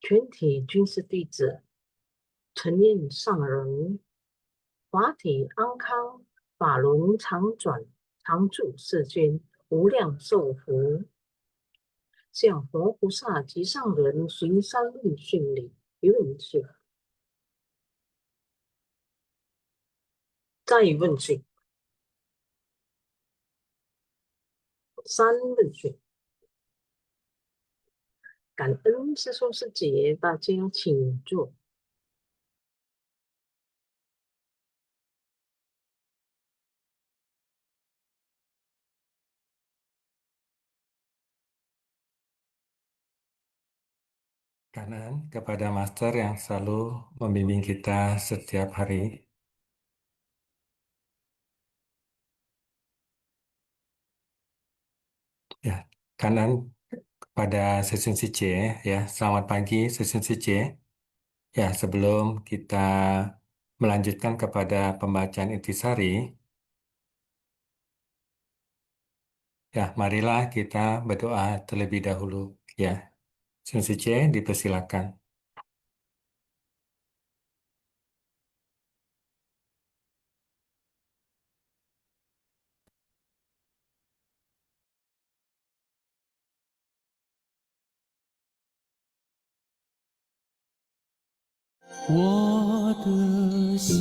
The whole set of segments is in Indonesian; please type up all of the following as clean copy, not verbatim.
全体军事弟子，陈宴上人，法体安康，法轮常转，常驻世间，无量寿福。向活菩萨及上人行三论训礼，一问讯，再问讯，三问讯。感恩师兄师姐，大家请坐。Kanan kepada Master yang selalu membimbing kita setiap hari. Ya, kanan kepada session C, ya. Selamat pagi session C. Ya, sebelum kita melanjutkan kepada pembacaan intisari, ya, marilah kita berdoa terlebih dahulu, ya. Session C, dipersilakan. 我的心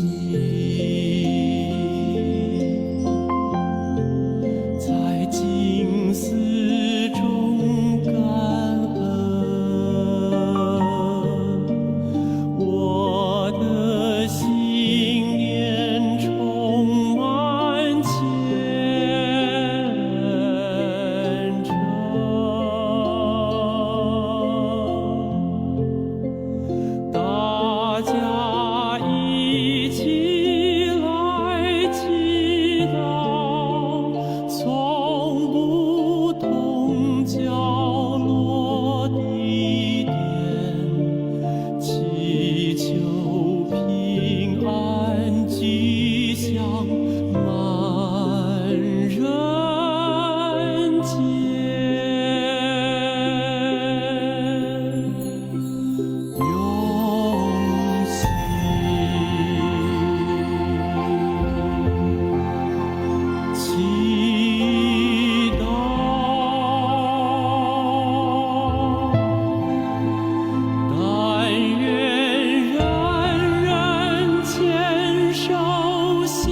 在静思中感恩，我的心念充满虔诚。大家一起来祈祷，从不同角落地点，祈求平安吉祥满人间。用心祈祷，但愿人人牵手心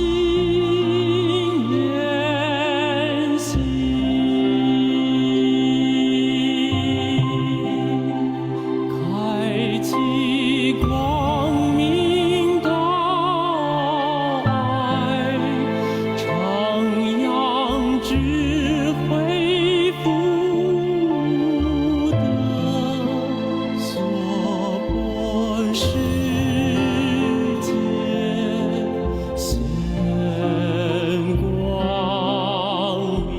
连心。开启光明大爱，徜徉智慧福德，娑婆世界显光明。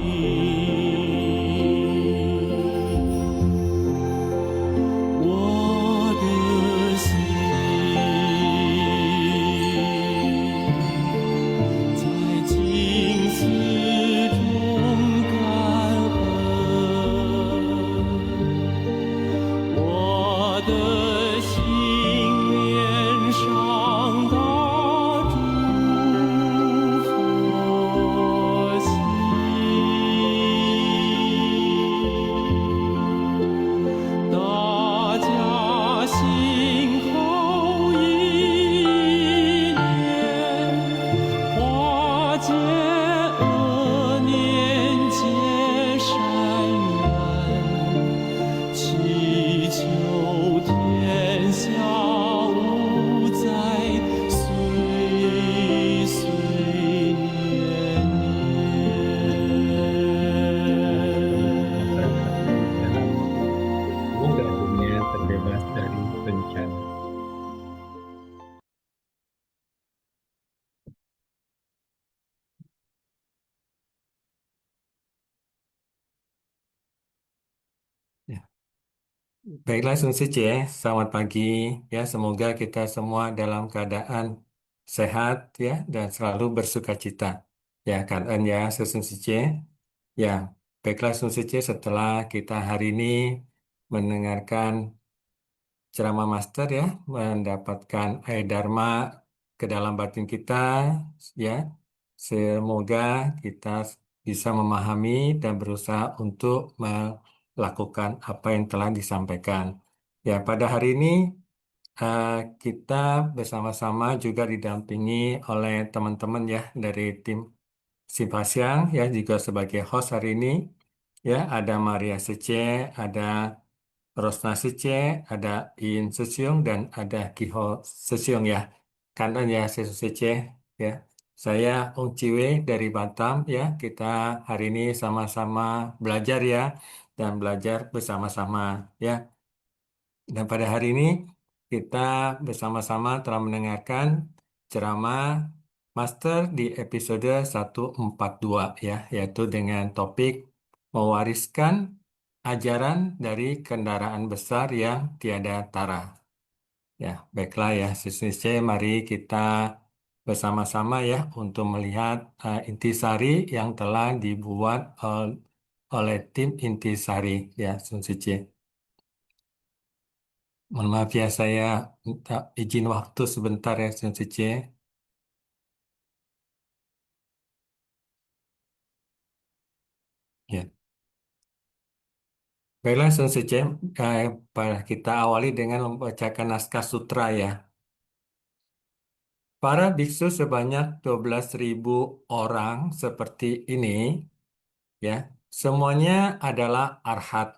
我的心在静思中感恩，我的心念上大诸佛心。大家心口意念，化解恶念结善缘，祈求天下无灾，岁岁年年。 Semoga dunia terbebas dari bencana. Ya. Baiklah, Sun Sice, selamat pagi. Ya, semoga kita semua dalam keadaan sehat ya dan selalu bersuka cita. Ya, Kanan ya, Sun Sice. Ya, baiklah Sun Sice, setelah kita hari ini mendengarkan ceramah master ya, mendapatkan air dharma ke dalam batin kita ya. Semoga kita bisa memahami dan berusaha untuk melakukan apa yang telah disampaikan. Ya, pada hari ini eh, kita bersama-sama juga didampingi oleh teman-teman ya dari tim Simpasiang ya juga sebagai host hari ini. Ya, ada Maria Sece, ada Rosna Sece, ada In Sesyong, dan ada Kiho Sesyong ya. Kanan ya, Sece ya. Saya Ong Ciwe dari Batam ya. Kita hari ini sama-sama belajar ya dan belajar bersama-sama ya. Dan pada hari ini kita bersama-sama telah mendengarkan ceramah Master di episode 142 ya, yaitu dengan topik mewariskan ajaran dari kendaraan besar yang tiada tara. Ya, baiklah ya, siswa mari kita bersama-sama ya untuk melihat intisari yang telah dibuat oleh tim intisari ya, Sun Sice. Mohon maaf ya, saya minta izin waktu sebentar ya, Sun Sice. Ya. Baiklah, Sun Sice, kita awali dengan membacakan naskah sutra ya. Para biksu sebanyak 12.000 orang seperti ini, ya, semuanya adalah arhat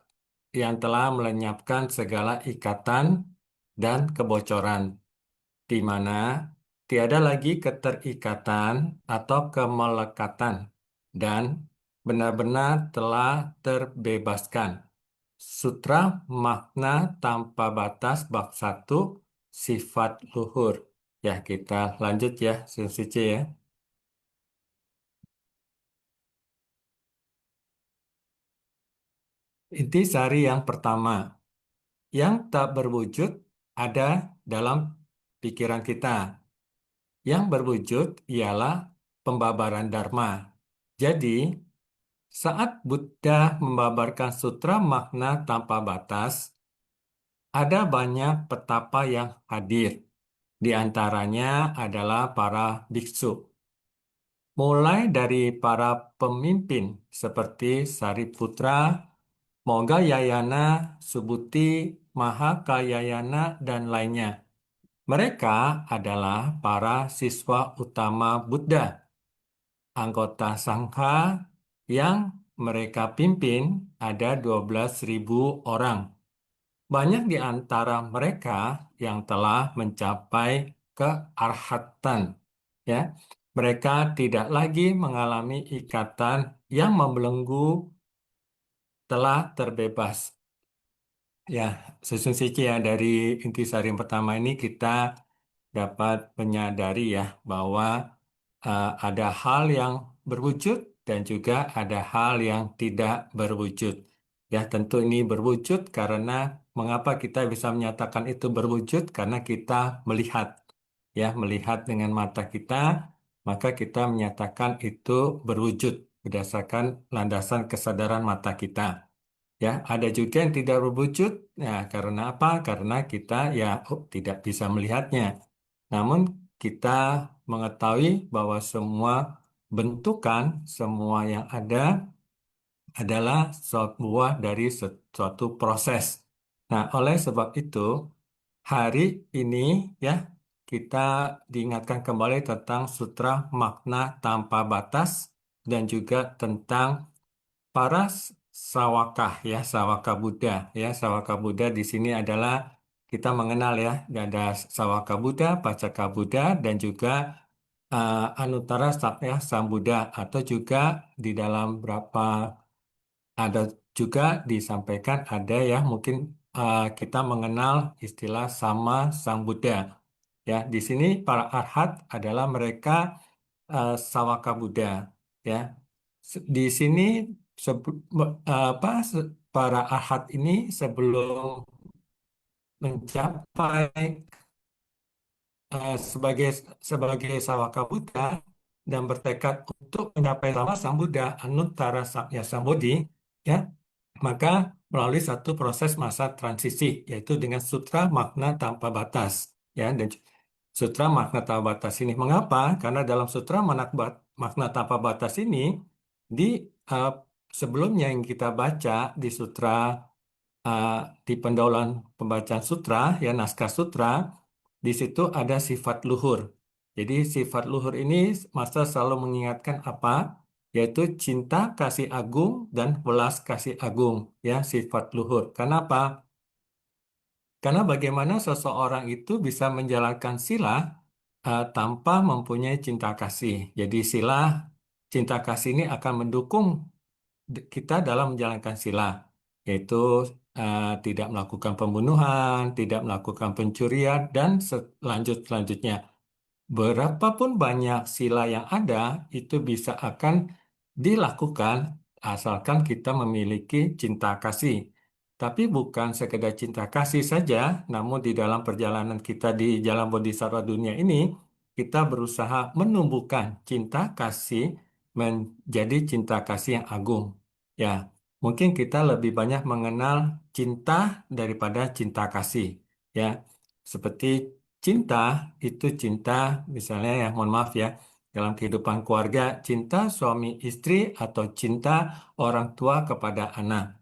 yang telah melenyapkan segala ikatan dan kebocoran, di mana tiada lagi keterikatan atau kemelekatan dan benar-benar telah terbebaskan. Sutra makna tanpa batas bab 1 sifat luhur. Ya, kita lanjut ya, sesi C ya. Intisari yang pertama, yang tak berwujud ada dalam pikiran kita. Yang berwujud ialah pembabaran Dharma. Jadi, saat Buddha membabarkan sutra makna tanpa batas, ada banyak petapa yang hadir. Di antaranya adalah para biksu. Mulai dari para pemimpin seperti Sariputra, Mogayayana, Subhuti, Mahakayayana, dan lainnya. Mereka adalah para siswa utama Buddha, anggota Sangha yang mereka pimpin ada 12.000 orang. Banyak di antara mereka yang telah mencapai kearhatan, ya. Mereka tidak lagi mengalami ikatan yang membelenggu, telah terbebas. Ya, susun siji ya dari intisari yang pertama ini kita dapat menyadari ya bahwa ada hal yang berwujud dan juga ada hal yang tidak berwujud. Ya, tentu ini berwujud karena mengapa kita bisa menyatakan itu berwujud? Karena kita melihat, ya, melihat dengan mata kita, maka kita menyatakan itu berwujud berdasarkan landasan kesadaran mata kita. Ya, ada juga yang tidak berwujud. Ya, karena apa? Karena kita ya tidak bisa melihatnya. Namun kita mengetahui bahwa semua bentukan, semua yang ada adalah buah dari suatu proses. Nah, oleh sebab itu, hari ini ya kita diingatkan kembali tentang sutra makna tanpa batas dan juga tentang para sawakah ya, sawaka Buddha ya. Sawaka Buddha di sini adalah kita mengenal ya, ada sawaka Buddha, pacaka Buddha, dan juga Anuttara ya, Sang Buddha, atau juga di dalam berapa ada juga disampaikan ada ya mungkin kita mengenal istilah sama Sang Buddha. Ya, di sini para arhat adalah mereka sawaka Buddha. Ya, di sini para arhat ini sebelum mencapai sebagai sebagai sawaka Buddha dan bertekad untuk mencapai sama Sang Buddha Anuttara Sakya Sambodhi, ya, maka melalui satu proses masa transisi, yaitu dengan sutra makna tanpa batas. Ya, dan sutra makna tanpa batas ini mengapa? Karena dalam sutra makna tanpa batas ini di eh, sebelumnya yang kita baca di sutra eh, di pendahuluan pembacaan sutra, ya naskah sutra, di situ ada sifat luhur. Jadi sifat luhur ini Master selalu mengingatkan apa? Yaitu cinta kasih agung dan welas kasih agung, ya sifat luhur. Kenapa? Karena bagaimana seseorang itu bisa menjalankan sila tanpa mempunyai cinta kasih. Jadi sila cinta kasih ini akan mendukung kita dalam menjalankan sila, yaitu tidak melakukan pembunuhan, tidak melakukan pencurian, dan selanjutnya. Berapapun banyak sila yang ada, itu bisa akan dilakukan asalkan kita memiliki cinta kasih. Tapi bukan sekedar cinta kasih saja, namun di dalam perjalanan kita di jalan bodhisattva dunia ini, kita berusaha menumbuhkan cinta kasih menjadi cinta kasih yang agung. Ya, mungkin kita lebih banyak mengenal cinta daripada cinta kasih. Ya, seperti cinta itu cinta, misalnya ya, mohon maaf ya, dalam kehidupan keluarga, cinta suami istri atau cinta orang tua kepada anak.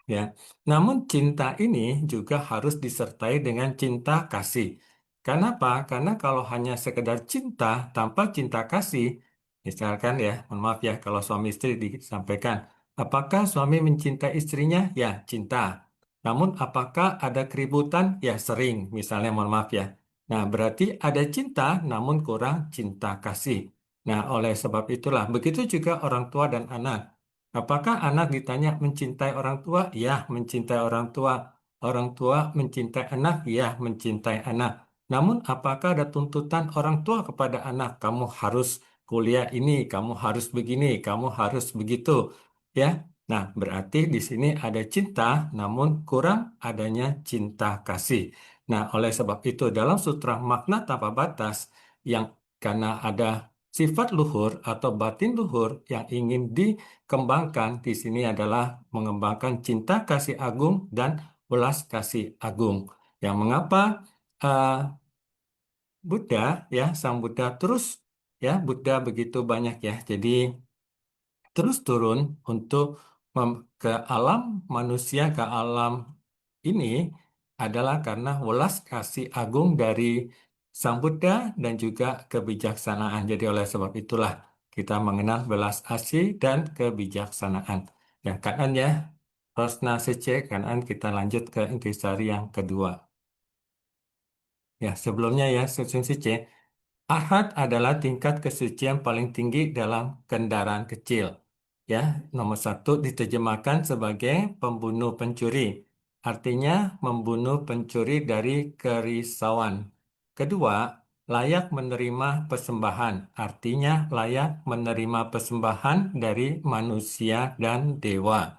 Ya, namun cinta ini juga harus disertai dengan cinta kasih. Kenapa? Karena kalau hanya sekedar cinta tanpa cinta kasih, misalkan ya, mohon maaf ya, kalau suami istri disampaikan, apakah suami mencintai istrinya? Ya, cinta. Namun apakah ada keributan? Ya, sering, misalnya mohon maaf ya. Nah, berarti ada cinta namun kurang cinta kasih. Nah, oleh sebab itulah, begitu juga orang tua dan anak. Apakah anak ditanya mencintai orang tua? Ya, mencintai orang tua. Orang tua mencintai anak? Ya, mencintai anak. Namun, apakah ada tuntutan orang tua kepada anak? Kamu harus kuliah ini, kamu harus begini, kamu harus begitu. Ya, nah berarti di sini ada cinta, namun kurang adanya cinta kasih. Nah, oleh sebab itu, dalam sutra makna tanpa batas, yang karena ada sifat luhur atau batin luhur yang ingin kembangkan di sini adalah mengembangkan cinta kasih agung dan welas kasih agung. Yang mengapa eh, Buddha ya Sang Buddha terus ya Buddha begitu banyak ya. Jadi terus turun untuk ke alam manusia, ke alam ini adalah karena welas kasih agung dari Sang Buddha dan juga kebijaksanaan. Jadi oleh sebab itulah kita mengenal welas asih dan kebijaksanaan. Ya, Kanan ya, Rosna Sece, Kanan kita lanjut ke intisari yang kedua. Ya, sebelumnya ya, Susun Sece, Arhat adalah tingkat kesucian paling tinggi dalam kendaraan kecil. Ya, nomor satu diterjemahkan sebagai pembunuh pencuri. Artinya membunuh pencuri dari kerisauan. Kedua, layak menerima persembahan. Artinya layak menerima persembahan dari manusia dan dewa.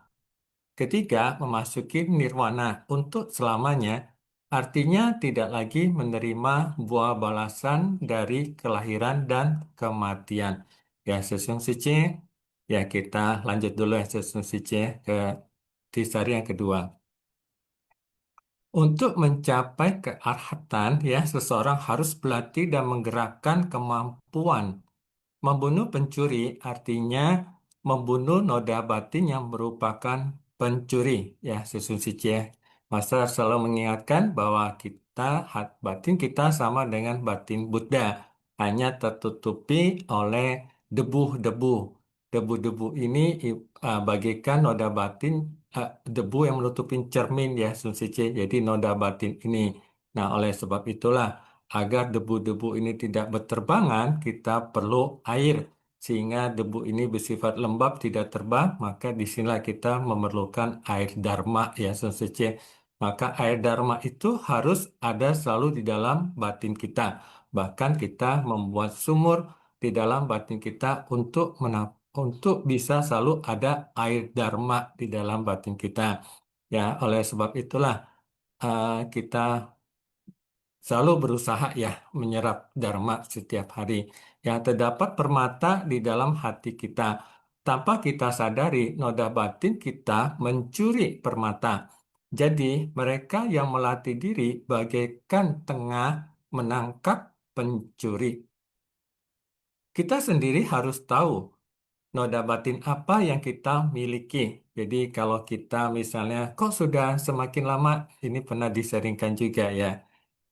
Ketiga, memasuki nirwana untuk selamanya, artinya tidak lagi menerima buah balasan dari kelahiran dan kematian. Ya, Sesung Sice, ya kita lanjut dulu ya Sesung Sice ke tisari yang kedua. Untuk mencapai kearhatan, ya seseorang harus berlatih dan menggerakkan kemampuan. Membunuh pencuri artinya membunuh noda batin yang merupakan pencuri. Ya, Susun Sicie. Master selalu mengingatkan bahwa batin kita sama dengan batin Buddha. Hanya tertutupi oleh debu-debu. Debu-debu ini bagaikan noda batin, debu yang menutupi cermin ya, Sun Sicie. Jadi noda batin ini. Nah, oleh sebab itulah agar debu-debu ini tidak berterbangan, kita perlu air. Sehingga debu ini bersifat lembab, tidak terbang, maka disinilah kita memerlukan air dharma, ya Sensei. Maka air dharma itu harus ada selalu di dalam batin kita. Bahkan kita membuat sumur di dalam batin kita untuk bisa selalu ada air dharma di dalam batin kita. Ya, oleh sebab itulah kita selalu berusaha ya menyerap dharma setiap hari. Yang terdapat permata di dalam hati kita. tanpa kita sadari, noda batin kita mencuri permata. Jadi, mereka yang melatih diri bagaikan tengah menangkap pencuri. Kita sendiri harus tahu noda batin apa yang kita miliki. Jadi, kalau kita misalnya, kok sudah semakin lama, ini pernah diseringkan juga ya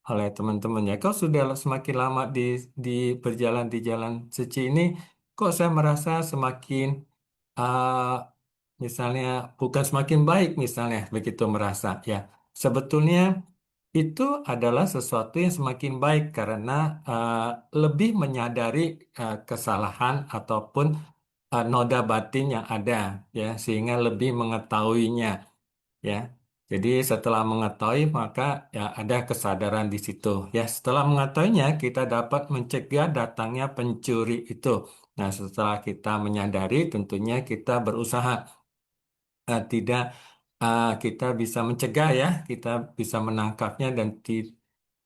oleh teman-temannya. Kok sudah semakin lama di berjalan di jalan suci ini, kok saya merasa semakin misalnya bukan semakin baik misalnya begitu merasa ya. Sebetulnya itu adalah sesuatu yang semakin baik karena uh, lebih menyadari kesalahan ataupun noda batin yang ada ya sehingga lebih mengetahuinya ya. Jadi setelah mengetahui maka ya ada kesadaran di situ. Ya, setelah mengetahuinya kita dapat mencegah datangnya pencuri itu. Nah, setelah kita menyadari tentunya kita berusaha tidak kita bisa mencegah ya, kita bisa menangkapnya dan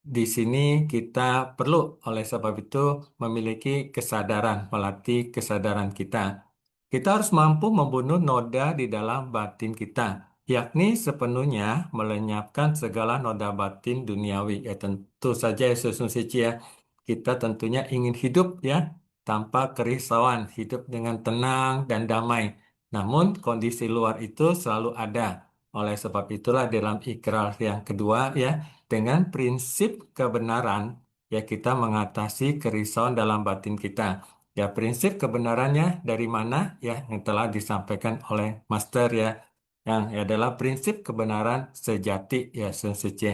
di sini kita perlu oleh sebab itu memiliki kesadaran, melatih kesadaran kita. Kita harus mampu membunuh noda di dalam batin kita, yakni sepenuhnya melenyapkan segala noda batin duniawi. Ya tentu saja Yesus Suci ya, kita tentunya ingin hidup ya tanpa kerisauan, hidup dengan tenang dan damai. Namun kondisi luar itu selalu ada. Oleh sebab itulah dalam ikrar yang kedua ya, dengan prinsip kebenaran ya kita mengatasi kerisauan dalam batin kita. Ya, prinsip kebenarannya dari mana? Ya, yang telah disampaikan oleh Master ya. Yang adalah prinsip kebenaran sejati ya, Sun Suci.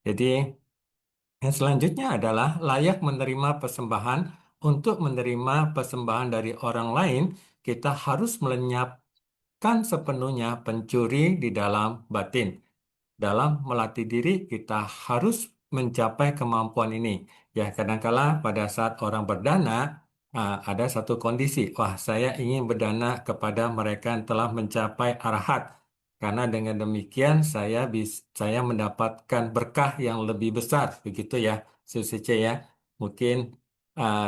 Jadi, yang selanjutnya adalah layak menerima persembahan. Untuk menerima persembahan dari orang lain, kita harus melenyapkan sepenuhnya pencuri di dalam batin. Dalam melatih diri, kita harus mencapai kemampuan ini. Ya, kadangkala pada saat orang berdana, ada satu kondisi. Wah, saya ingin berdana kepada mereka yang telah mencapai arahat. Karena dengan demikian saya mendapatkan berkah yang lebih besar. Begitu ya, Susice ya. Mungkin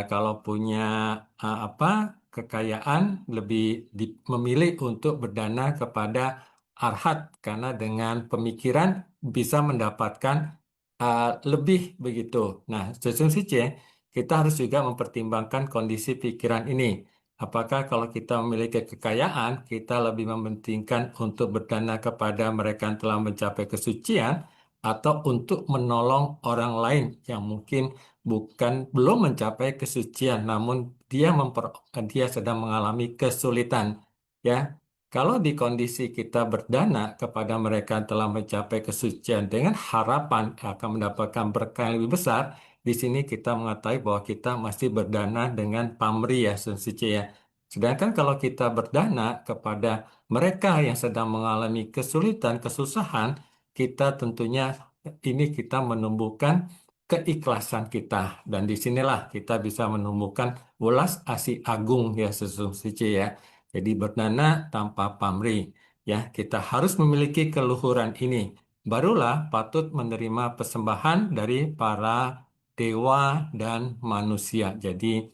kalau punya apa kekayaan lebih memilih untuk berdana kepada arhat karena dengan pemikiran bisa mendapatkan lebih begitu. Nah, sesungguhnya kita harus juga mempertimbangkan kondisi pikiran ini. Apakah kalau kita memiliki kekayaan, kita lebih mementingkan untuk berdana kepada mereka yang telah mencapai kesucian atau untuk menolong orang lain yang mungkin belum mencapai kesucian, namun dia sedang mengalami kesulitan. Ya, kalau di kondisi kita berdana kepada mereka yang telah mencapai kesucian dengan harapan akan mendapatkan berkah yang lebih besar, di sini kita mengetahui bahwa kita masih berdana dengan pamrih ya, Sun Suci ya. Sedangkan kalau kita berdana kepada mereka yang sedang mengalami kesulitan, kesusahan, kita tentunya ini kita menumbuhkan keikhlasan kita. Dan disinilah kita bisa menumbuhkan welas asih agung ya, Sun Suci ya. Jadi berdana tanpa pamrih. Ya, kita harus memiliki keluhuran ini. Barulah patut menerima persembahan dari para dewa dan manusia. Jadi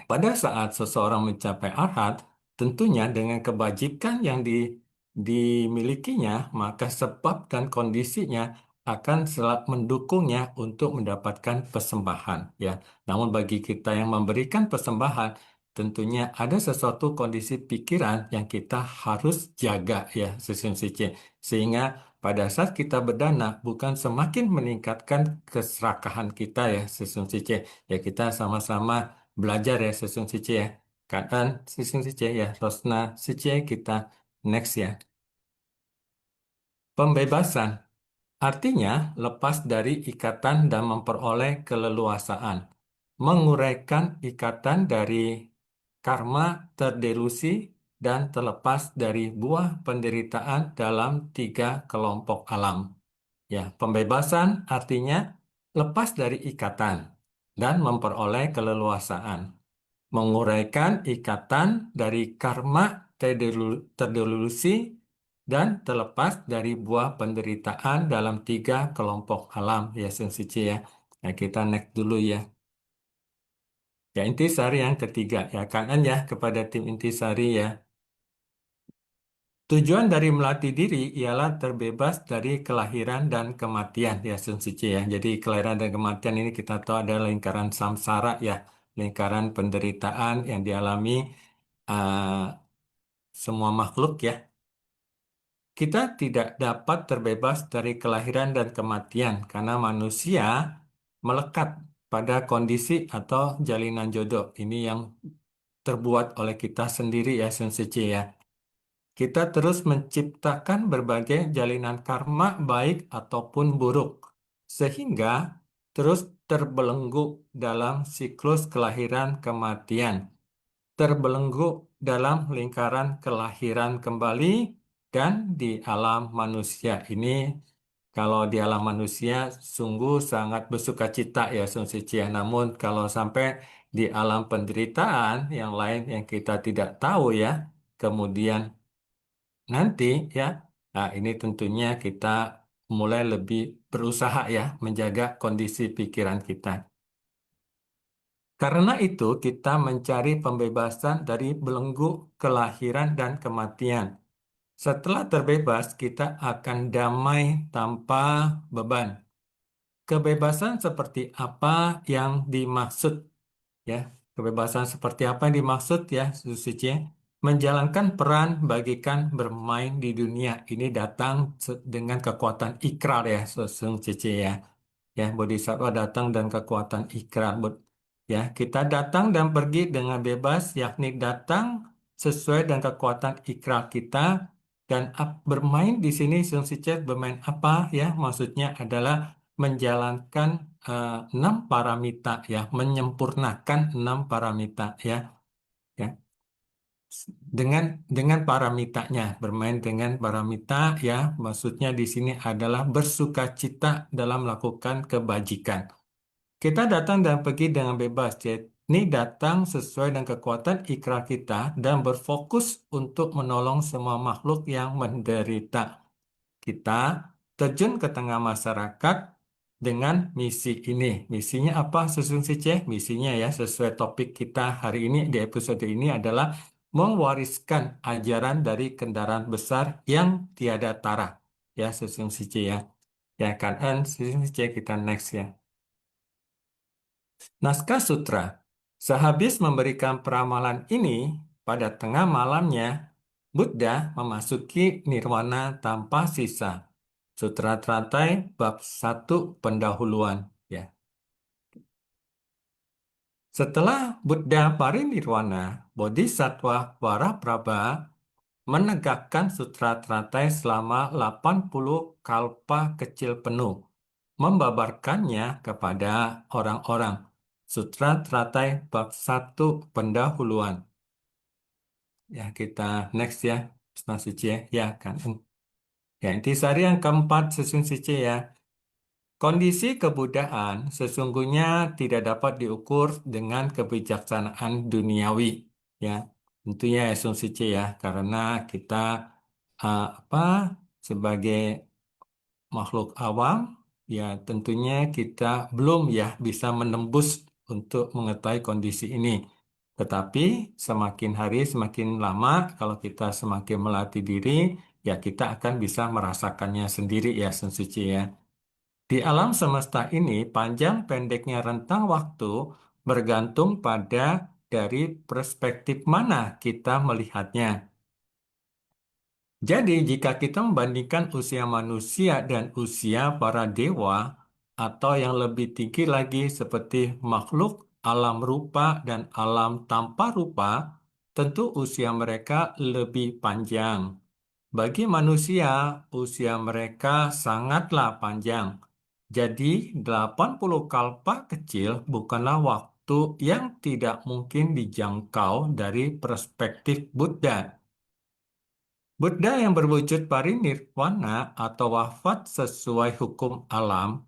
pada saat seseorang mencapai arhat, tentunya dengan kebajikan yang dimilikinya, maka sebab dan kondisinya akan selalu mendukungnya untuk mendapatkan persembahan. Ya, namun bagi kita yang memberikan persembahan, tentunya ada sesuatu kondisi pikiran yang kita harus jaga ya, sehingga pada saat kita berdana bukan semakin meningkatkan keserakahan kita ya, ya kita sama-sama belajar ya Sesung Sice ya. Kan Sesung Sice ya, Rosna Sice kita next ya. Pembebasan artinya lepas dari ikatan dan memperoleh keleluasaan. Menguraikan ikatan dari karma terdelusi dan terlepas dari buah penderitaan dalam tiga kelompok alam. Ya, pembebasan artinya lepas dari ikatan dan memperoleh keleluasaan, menguraikan ikatan dari karma terdelusi dan terlepas dari buah penderitaan dalam tiga kelompok alam ya Sun Suci ya. Nah, kita next dulu ya. Ya, intisari yang ketiga ya kan ya kepada tim intisari ya. Tujuan dari melatih diri ialah terbebas dari kelahiran dan kematian ya Sun Suci ya. Jadi kelahiran dan kematian ini kita tahu adalah lingkaran samsara ya, lingkaran penderitaan yang dialami uh, semua makhluk ya. Kita tidak dapat terbebas dari kelahiran dan kematian karena manusia melekat pada kondisi atau jalinan jodoh. Ini yang terbuat oleh kita sendiri ya Sun Suci ya. Kita terus menciptakan berbagai jalinan karma baik ataupun buruk, sehingga terus terbelenggu dalam siklus kelahiran kematian, terbelenggu dalam lingkaran kelahiran kembali dan di alam manusia ini. Kalau di alam manusia sungguh sangat bersukacita ya Sun Suci ya. Namun kalau sampai di alam penderitaan yang lain yang kita tidak tahu ya, kemudian nanti ya, nah ini tentunya kita mulai lebih berusaha ya menjaga kondisi pikiran kita. Karena itu kita mencari pembebasan dari belenggu kelahiran dan kematian. Setelah terbebas, kita akan damai tanpa beban. Kebebasan seperti apa yang dimaksud ya? Kebebasan seperti apa yang dimaksud ya, Suci? Menjalankan peran bagikan bermain di dunia ini datang dengan kekuatan ikrar ya, Suci ya. Ya, bodhisattva datang dan kekuatan ikrar. Ya, kita datang dan pergi dengan bebas, yakni datang sesuai dengan kekuatan ikrar kita dan bermain di sini Sungsiche bermain apa ya? Maksudnya adalah menjalankan 6 paramita ya, menyempurnakan 6 paramita ya. Ya, dengan paramitanya, bermain dengan paramita ya, maksudnya di sini adalah bersukacita dalam melakukan kebajikan. Kita datang dan pergi dengan bebas. Ini datang sesuai dengan kekuatan ikrar kita dan berfokus untuk menolong semua makhluk yang menderita. Kita terjun ke tengah masyarakat dengan misi ini. Misinya apa, Susun Sice? Misinya ya, sesuai topik kita hari ini di episode ini adalah mewariskan ajaran dari kendaraan besar yang tiada tara. Ya, Susun Sice ya. Ya kan, Susun Sice kita next ya. Naskah Sutra. Sehabis memberikan peramalan ini, pada tengah malamnya, Buddha memasuki nirwana tanpa sisa. Sutra Teratai bab 1 pendahuluan. Ya. Setelah Buddha parinirwana, Bodhisattva Waraprabha menegakkan Sutra Teratai selama 80 kalpa kecil penuh, membabarkannya kepada orang-orang. Sutra Teratai bab 1 pendahuluan. Ya, kita next ya, Ustaz Suci ya. Ya, kan. Ya, intisari yang keempat, Susun Suci ya. Kondisi kebudayaan sesungguhnya tidak dapat diukur dengan kebijaksanaan duniawi. Ya, tentunya ya, Susun Suci ya, karena kita apa sebagai makhluk awam, ya tentunya kita belum ya bisa menembus untuk mengetahui kondisi ini. Tetapi semakin hari semakin lama, kalau kita semakin melatih diri, ya kita akan bisa merasakannya sendiri ya, Sun Suci ya. Di alam semesta ini, panjang pendeknya rentang waktu bergantung pada dari perspektif mana kita melihatnya. Jadi, jika kita membandingkan usia manusia dan usia para dewa, atau yang lebih tinggi lagi seperti makhluk alam rupa dan alam tanpa rupa, tentu usia mereka lebih panjang. Bagi manusia, usia mereka sangatlah panjang. Jadi, 80 kalpa kecil bukanlah waktu yang tidak mungkin dijangkau dari perspektif Buddha. Buddha yang berwujud parinirwana atau wafat sesuai hukum alam,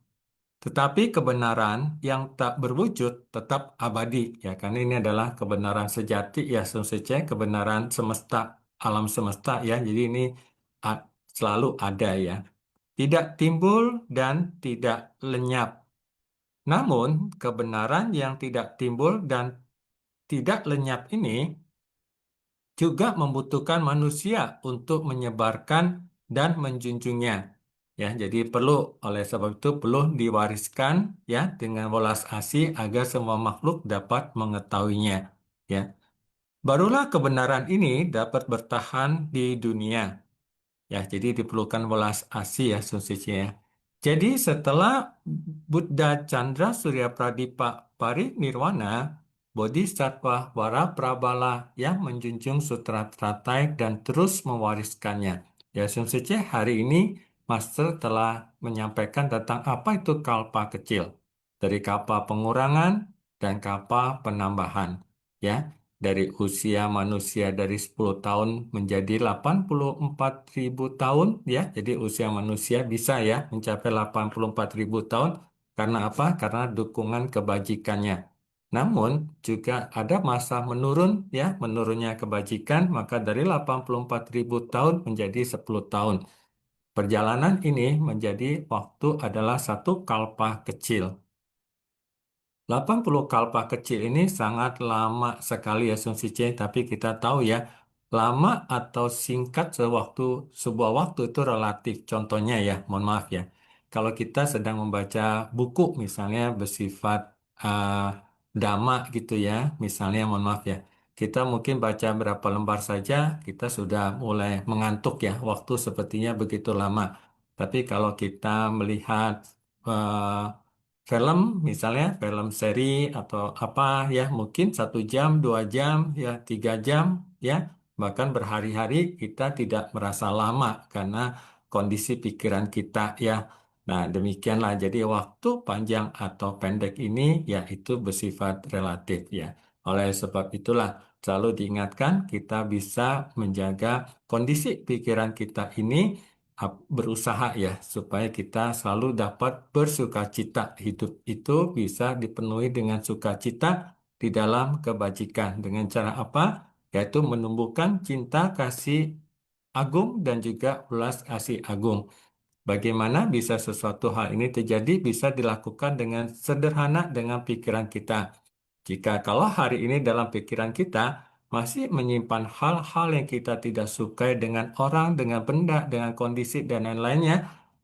tetapi kebenaran yang tak berwujud tetap abadi. Ya, karena ini adalah kebenaran sejati ya, Sensei, kebenaran semesta, alam semesta ya. Jadi ini selalu ada ya. Tidak timbul dan tidak lenyap. Namun, kebenaran yang tidak timbul dan tidak lenyap ini juga membutuhkan manusia untuk menyebarkan dan menjunjungnya. Ya, jadi oleh sebab itu perlu diwariskan ya dengan welas asih agar semua makhluk dapat mengetahuinya. Ya, barulah kebenaran ini dapat bertahan di dunia. Ya, jadi diperlukan welas asih ya, Susici ya. Jadi setelah Buddha Chandra Surya Pradipa Parinirwana, Bodhisattva Waraprabala yang menjunjung sutra teratai dan terus mewariskannya. Ya, Susici, hari ini Master telah menyampaikan tentang apa itu kalpa kecil. Dari kalpa pengurangan dan kalpa penambahan. Ya, dari usia manusia dari 10 tahun menjadi 84.000 tahun ya. Jadi usia manusia bisa ya mencapai 84.000 tahun karena apa? Karena dukungan kebajikannya. Namun juga ada masa menurun ya, menurunnya kebajikan maka dari 84.000 tahun menjadi 10 tahun. Perjalanan ini menjadi waktu adalah satu kalpa kecil. 80 kalpa kecil ini sangat lama sekali ya Sun Sice, tapi kita tahu ya, lama atau singkat sebuah waktu itu relatif. Contohnya ya, mohon maaf ya. Kalau kita sedang membaca buku misalnya bersifat uh, dhamma gitu ya, misalnya mohon maaf ya. Kita mungkin baca berapa lembar saja, kita sudah mulai mengantuk ya, waktu sepertinya begitu lama. Tapi kalau kita melihat film misalnya film seri atau apa ya mungkin 1 jam 2 jam ya 3 jam ya bahkan berhari-hari kita tidak merasa lama karena kondisi pikiran kita ya. Nah demikianlah jadi waktu panjang atau pendek ini ya itu bersifat relatif ya. Oleh sebab itulah selalu diingatkan kita bisa menjaga kondisi pikiran kita ini berusaha ya supaya kita selalu dapat bersukacita. Hidup itu bisa dipenuhi dengan sukacita di dalam kebajikan. Dengan cara apa? Yaitu menumbuhkan cinta kasih agung dan juga ulas kasih agung. Bagaimana bisa sesuatu hal ini terjadi? Bisa dilakukan dengan sederhana dengan pikiran kita. Jika kalau hari ini dalam pikiran kita masih menyimpan hal-hal yang kita tidak sukai dengan orang, dengan benda, dengan kondisi dan lain-lainnya,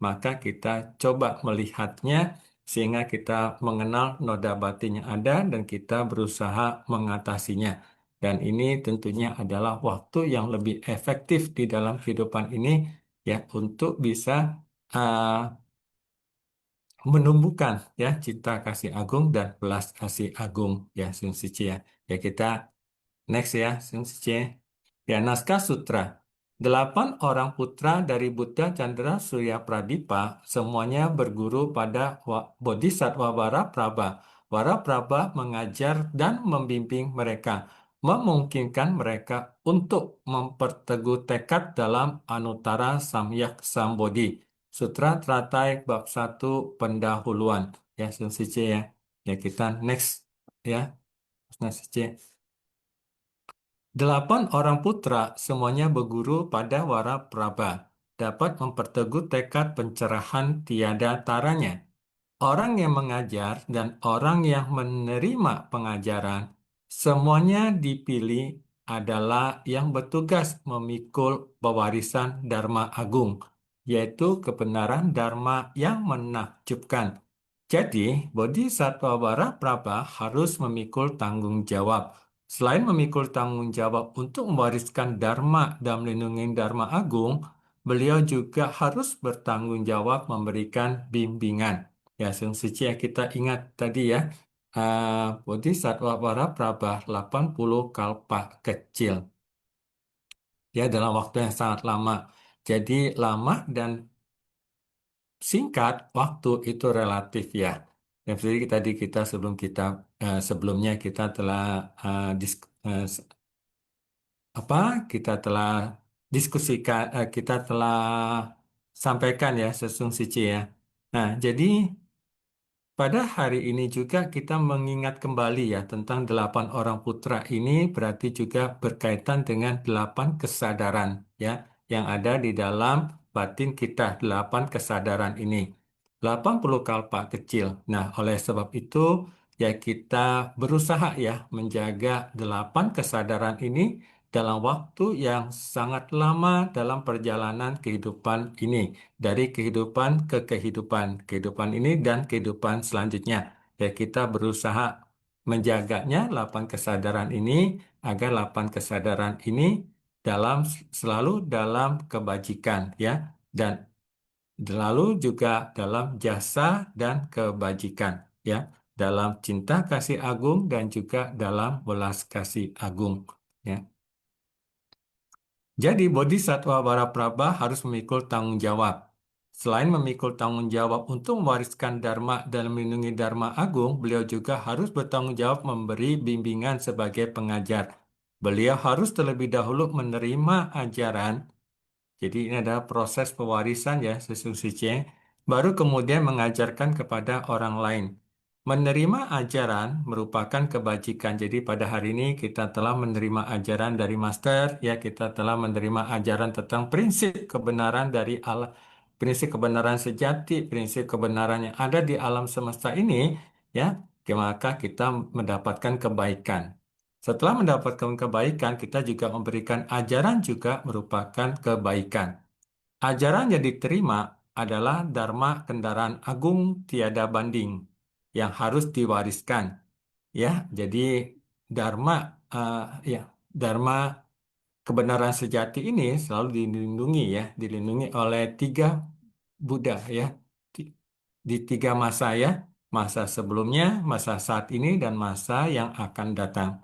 maka kita coba melihatnya sehingga kita mengenal noda batin yang ada dan kita berusaha mengatasinya. Dan ini tentunya adalah waktu yang lebih efektif di dalam kehidupan ini ya untuk bisa uh, menumbuhkan ya cinta kasih agung dan belas kasih agung ya Sun Sici ya. Ya kita next ya Sun Sici. Ya naskah sutra. 8 orang putra dari Buddha Chandra Surya Pradipa semuanya berguru pada Bodhisattva Waraprabha. Waraprabha mengajar dan membimbing mereka, memungkinkan mereka untuk memperteguh tekad dalam Anuttara Samyak Sambodhi. Sutra Teratai bab 1 pendahuluan ya Sun Sice ya. Ya kita next ya Sun Sice. 8 orang putra semuanya berguru pada Waraprabha dapat memperteguh tekad pencerahan tiada taranya. Orang yang mengajar dan orang yang menerima pengajaran semuanya dipilih adalah yang bertugas memikul pewarisan Dharma Agung, yaitu kebenaran Dharma yang menakjubkan. Jadi, Bodhisattva Waraprabha harus memikul tanggung jawab. Selain memikul tanggung jawab untuk mewariskan Dharma dan melindungi Dharma Agung, beliau juga harus bertanggung jawab memberikan bimbingan. Ya, Sun Suci ya kita ingat tadi ya, Bodhisattva Waraprabha 80 kalpa kecil. Ya, dalam waktu yang sangat lama. Jadi lama dan singkat waktu itu relatif ya. Dan seperti tadi sebelumnya kita telah apa kita telah diskusikan kita telah sampaikan ya Sesung Sici ya. Nah, jadi pada hari ini juga kita mengingat kembali ya tentang 8 orang putra ini berarti juga berkaitan dengan 8 kesadaran ya yang ada di dalam batin kita 8 kesadaran ini. 80 kalpa kecil. Nah, oleh sebab itu ya kita berusaha ya menjaga 8 kesadaran ini dalam waktu yang sangat lama dalam perjalanan kehidupan ini, dari kehidupan ke kehidupan ini dan kehidupan selanjutnya. Ya, kita berusaha menjaganya 8 kesadaran ini agar 8 kesadaran ini selalu dalam kebajikan ya, dan lalu juga dalam jasa dan kebajikan ya, dalam cinta kasih agung dan juga dalam belas kasih agung ya. Jadi Bodhisattva Balaprabha harus memikul tanggung jawab. Selain memikul tanggung jawab untuk mewariskan Dharma dan melindungi Dharma Agung, beliau juga harus bertanggung jawab memberi bimbingan sebagai pengajar. Beliau harus terlebih dahulu menerima ajaran. Jadi ini adalah proses pewarisan ya, sesucinya. Baru kemudian mengajarkan kepada orang lain. Menerima ajaran merupakan kebajikan. Jadi pada hari ini kita telah menerima ajaran dari Master, ya kita telah menerima ajaran tentang prinsip kebenaran dari Allah, prinsip kebenaran sejati, prinsip kebenaran yang ada di alam semesta ini, ya, maka kita mendapatkan kebaikan. Setelah mendapatkan kebaikan, kita juga memberikan ajaran juga merupakan kebaikan. Ajaran yang diterima adalah Dharma kendaraan agung tiada banding yang harus diwariskan. Ya, jadi Dharma eh, ya Dharma kebenaran sejati ini selalu dilindungi ya, dilindungi oleh 3 Buddha ya, di, di 3 masa ya, masa sebelumnya, masa saat ini, dan masa yang akan datang.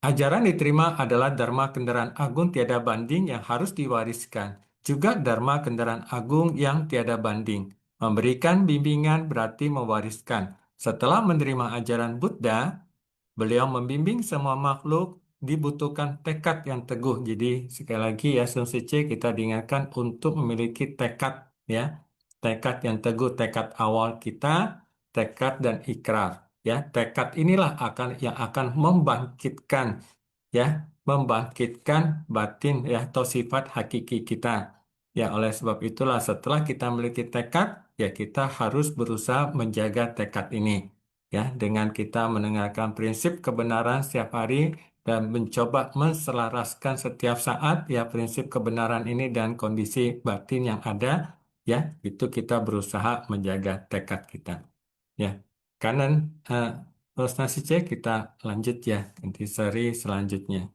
Ajaran diterima adalah Dharma kendaraan agung tiada banding yang harus diwariskan. Juga Dharma kendaraan agung yang tiada banding. Memberikan bimbingan berarti mewariskan. Setelah menerima ajaran Buddha, beliau membimbing semua makhluk, dibutuhkan tekad yang teguh. Jadi sekali lagi ya, Sun Sice, kita diingatkan untuk memiliki tekad ya. Tekad yang teguh, tekad awal kita, tekad dan ikrar. Ya, tekad inilah yang akan membangkitkan ya, membangkitkan batin ya atau sifat hakiki kita. Ya, oleh sebab itulah setelah kita memiliki tekad, ya kita harus berusaha menjaga tekad ini. Ya, dengan kita mendengarkan prinsip kebenaran setiap hari dan mencoba menselaraskan setiap saat ya prinsip kebenaran ini dan kondisi batin yang ada, ya, itu kita berusaha menjaga tekad kita. Ya, kanan terus nasi cek kita lanjut ya nanti seri selanjutnya.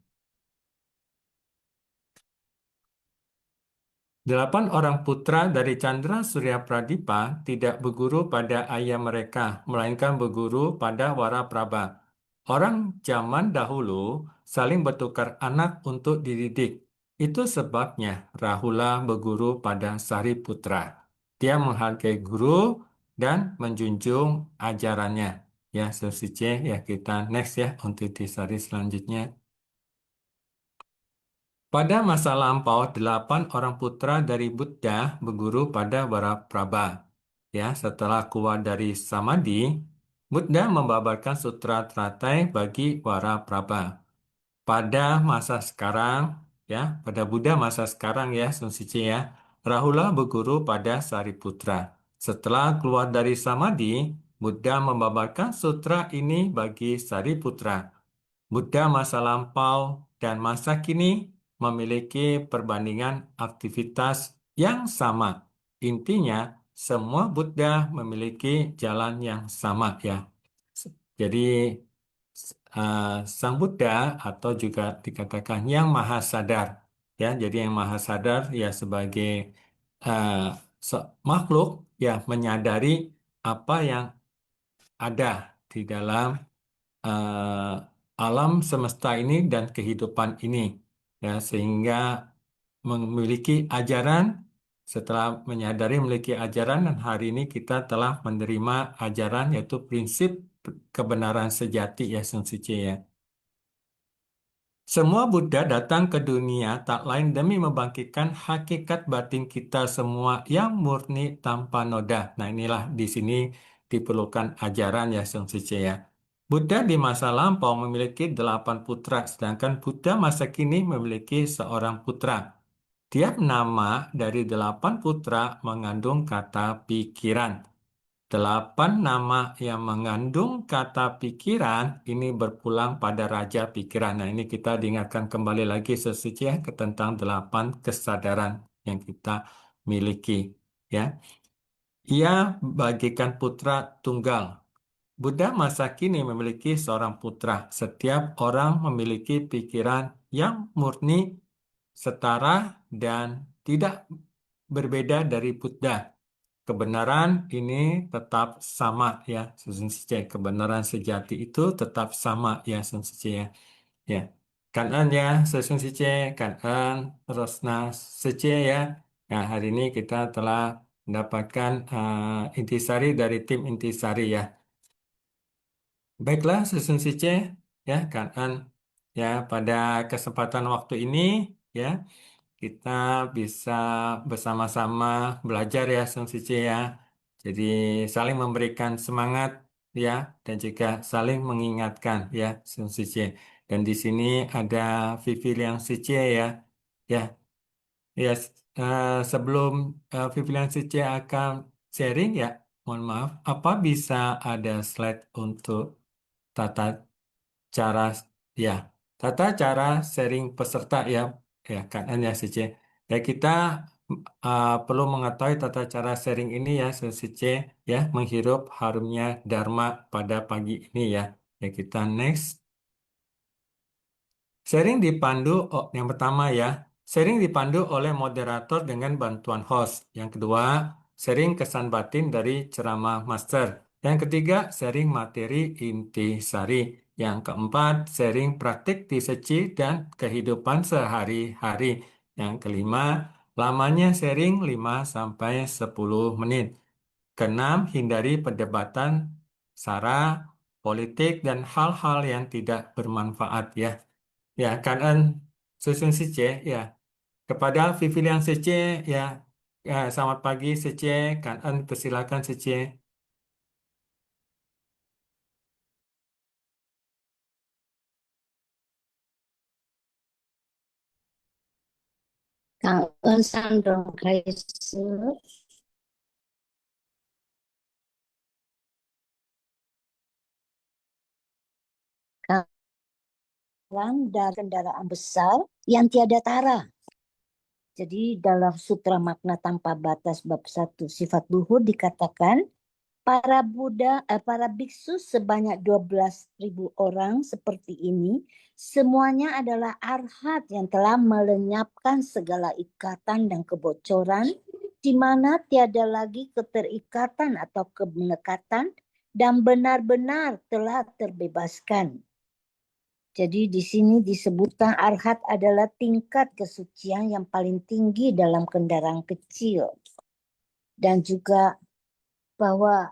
8 orang putra dari Chandra Surya Pradipa tidak berguru pada ayah mereka, melainkan berguru pada Waraprabha. Orang zaman dahulu saling bertukar anak untuk dididik. Itu sebabnya Rahula berguru pada Sariputra. Dia menghargai guru dan menjunjung ajarannya. Ya, selesai ya kita next ya untuk di seri selanjutnya. Pada masa lampau, 8 orang putra dari Buddha berguru pada Waraprabha. Ya, setelah keluar dari Samadhi, Buddha membabarkan sutra teratai bagi Waraprabha. Pada masa sekarang, ya, pada Buddha masa sekarang ya, Sun Sice ya, Rahula berguru pada Sariputra. Setelah keluar dari Samadhi, Buddha membabarkan sutra ini bagi Sariputra. Buddha masa lampau dan masa kini memiliki perbandingan aktivitas yang sama. Intinya, semua Buddha memiliki jalan yang sama ya. Jadi Sang Buddha atau juga dikatakan yang maha sadar ya. Jadi yang maha sadar ya sebagai uh, makhluk ya menyadari apa yang ada di dalam alam semesta ini dan kehidupan ini ya, sehingga memiliki ajaran. Setelah menyadari memiliki ajaran, dan hari ini kita telah menerima ajaran yaitu prinsip kebenaran sejati ya, Sun Sice ya. Semua Buddha datang ke dunia tak lain demi membangkitkan hakikat batin kita semua yang murni tanpa noda. Nah, inilah di sini diperlukan ajaran ya, Sun Sice ya. Buddha di masa lampau memiliki 8 putra, sedangkan Buddha masa kini memiliki seorang putra. Tiap nama dari 8 putra mengandung kata pikiran. 8 nama yang mengandung kata pikiran ini berpulang pada raja pikiran. Nah, ini kita diingatkan kembali lagi sesuci ya tentang 8 kesadaran yang kita miliki. Ya, ia bagikan putra tunggal. Buddha masa kini memiliki seorang putra. Setiap orang memiliki pikiran yang murni, setara, dan tidak berbeda dari Buddha. Kebenaran ini tetap sama ya, Sun Sice. Kebenaran sejati itu tetap sama ya, Sun Sice ya. Ya, Cảm ơn ya, Sun Sice. Cảm ơn Rosna Sice ya. Nah, hari ini kita telah mendapatkan intisari dari tim intisari ya. Baiklah, Sun Sice ya, Cảm ơn ya pada kesempatan waktu ini ya. Kita bisa bersama-sama belajar ya, Sun Sice ya. Jadi saling memberikan semangat ya, dan juga saling mengingatkan ya, Sun Sice. Dan di sini ada Vivilian Sice ya. Ya, ya sebelum Vivilian Sice akan sharing ya, mohon maaf, apa bisa ada slide untuk tata cara ya cara sharing peserta ya kan ya CC ya kita perlu mengetahui tata cara sharing ini ya CC ya menghirup harumnya Dharma pada pagi ini ya kita next. Sharing dipandu, yang pertama ya, sharing dipandu oleh moderator dengan bantuan host. Yang kedua, sharing kesan batin dari ceramah master. Yang ketiga, sharing materi intisari. Yang keempat, sharing praktik tiseci dan kehidupan sehari-hari. Yang kelima, lamanya sharing 5 sampai 10 menit. Keenam, hindari perdebatan, sara, politik, dan hal-hal yang tidak bermanfaat ya. Ya, Kan Susun Sice, ya. Kepada Vivilian Sice, ya. Ya, selamat pagi Sice, Kan persilakan Sice. Cảm ơn Sandro Kaiser. Dan kendaraan besar yang tiada tara. Jadi dalam Sutra Makna Tanpa Batas bab 1 sifat luhur dikatakan para biksu sebanyak 12.000 orang seperti ini semuanya adalah arhat yang telah melenyapkan segala ikatan dan kebocoran di mana tiada lagi keterikatan atau kemenekatan dan benar-benar telah terbebaskan. Jadi di sini disebutkan arhat adalah tingkat kesucian yang paling tinggi dalam kendaraan kecil. Dan juga bahwa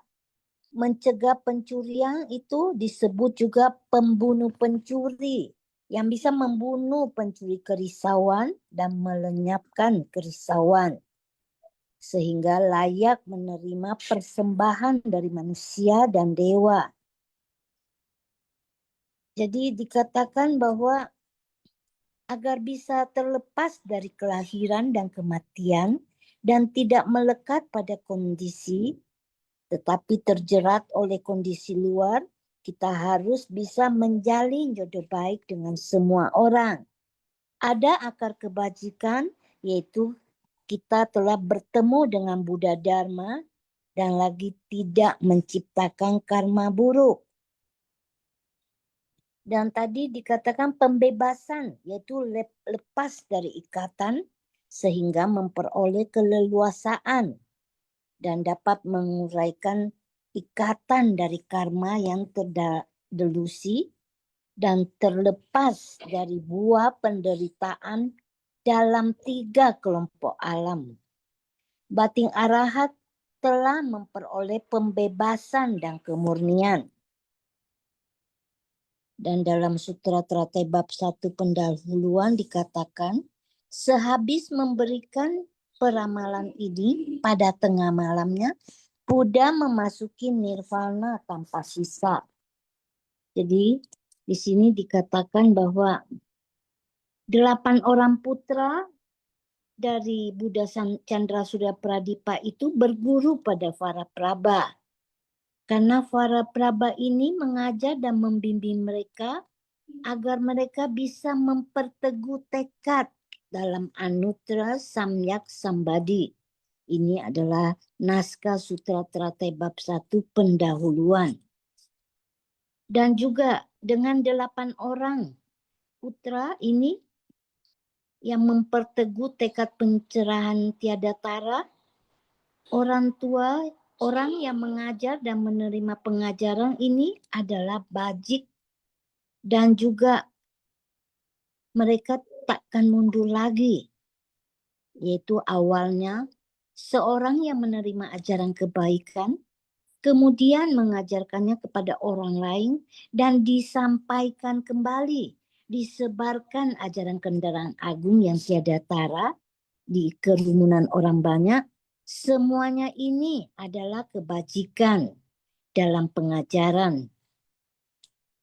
mencegah pencurian itu disebut juga pembunuh pencuri yang bisa membunuh pencuri kerisauan dan melenyapkan kerisauan sehingga layak menerima persembahan dari manusia dan dewa. Jadi dikatakan bahwa agar bisa terlepas dari kelahiran dan kematian dan tidak melekat pada kondisi tetapi terjerat oleh kondisi luar, kita harus bisa menjalin jodoh baik dengan semua orang. Ada akar kebajikan, yaitu kita telah bertemu dengan Buddha Dharma dan lagi tidak menciptakan karma buruk. Dan tadi dikatakan pembebasan, yaitu lepas dari ikatan sehingga memperoleh keleluasaan dan dapat menguraikan ikatan dari karma yang terdelusi dan terlepas dari buah penderitaan dalam 3 kelompok alam. Batin arahat telah memperoleh pembebasan dan kemurnian. Dan dalam Sutra Teratai bab 1 pendahuluan dikatakan, sehabis memberikan peramalan ini pada tengah malamnya, Buddha memasuki nirvana tanpa sisa. Jadi di sini dikatakan bahwa 8 orang putra dari Buddha Chandra Surya Pradipa itu berguru pada para Prabha. Karena para praba ini mengajar dan membimbing mereka agar mereka bisa memperteguh tekad dalam Anuttara Samyak Sambadi. Ini adalah naskah Sutra Teratai bab 1 pendahuluan. Dan juga dengan 8 orang putra ini yang memperteguh tekad pencerahan tiada tara, orang tua, orang yang mengajar dan menerima pengajaran ini adalah bajik, dan juga mereka takkan mundur lagi, yaitu awalnya seorang yang menerima ajaran kebaikan, kemudian mengajarkannya kepada orang lain dan disampaikan kembali, disebarkan ajaran kendaraan agung yang tiada tara di kerumunan orang banyak. Semuanya ini adalah kebajikan dalam pengajaran.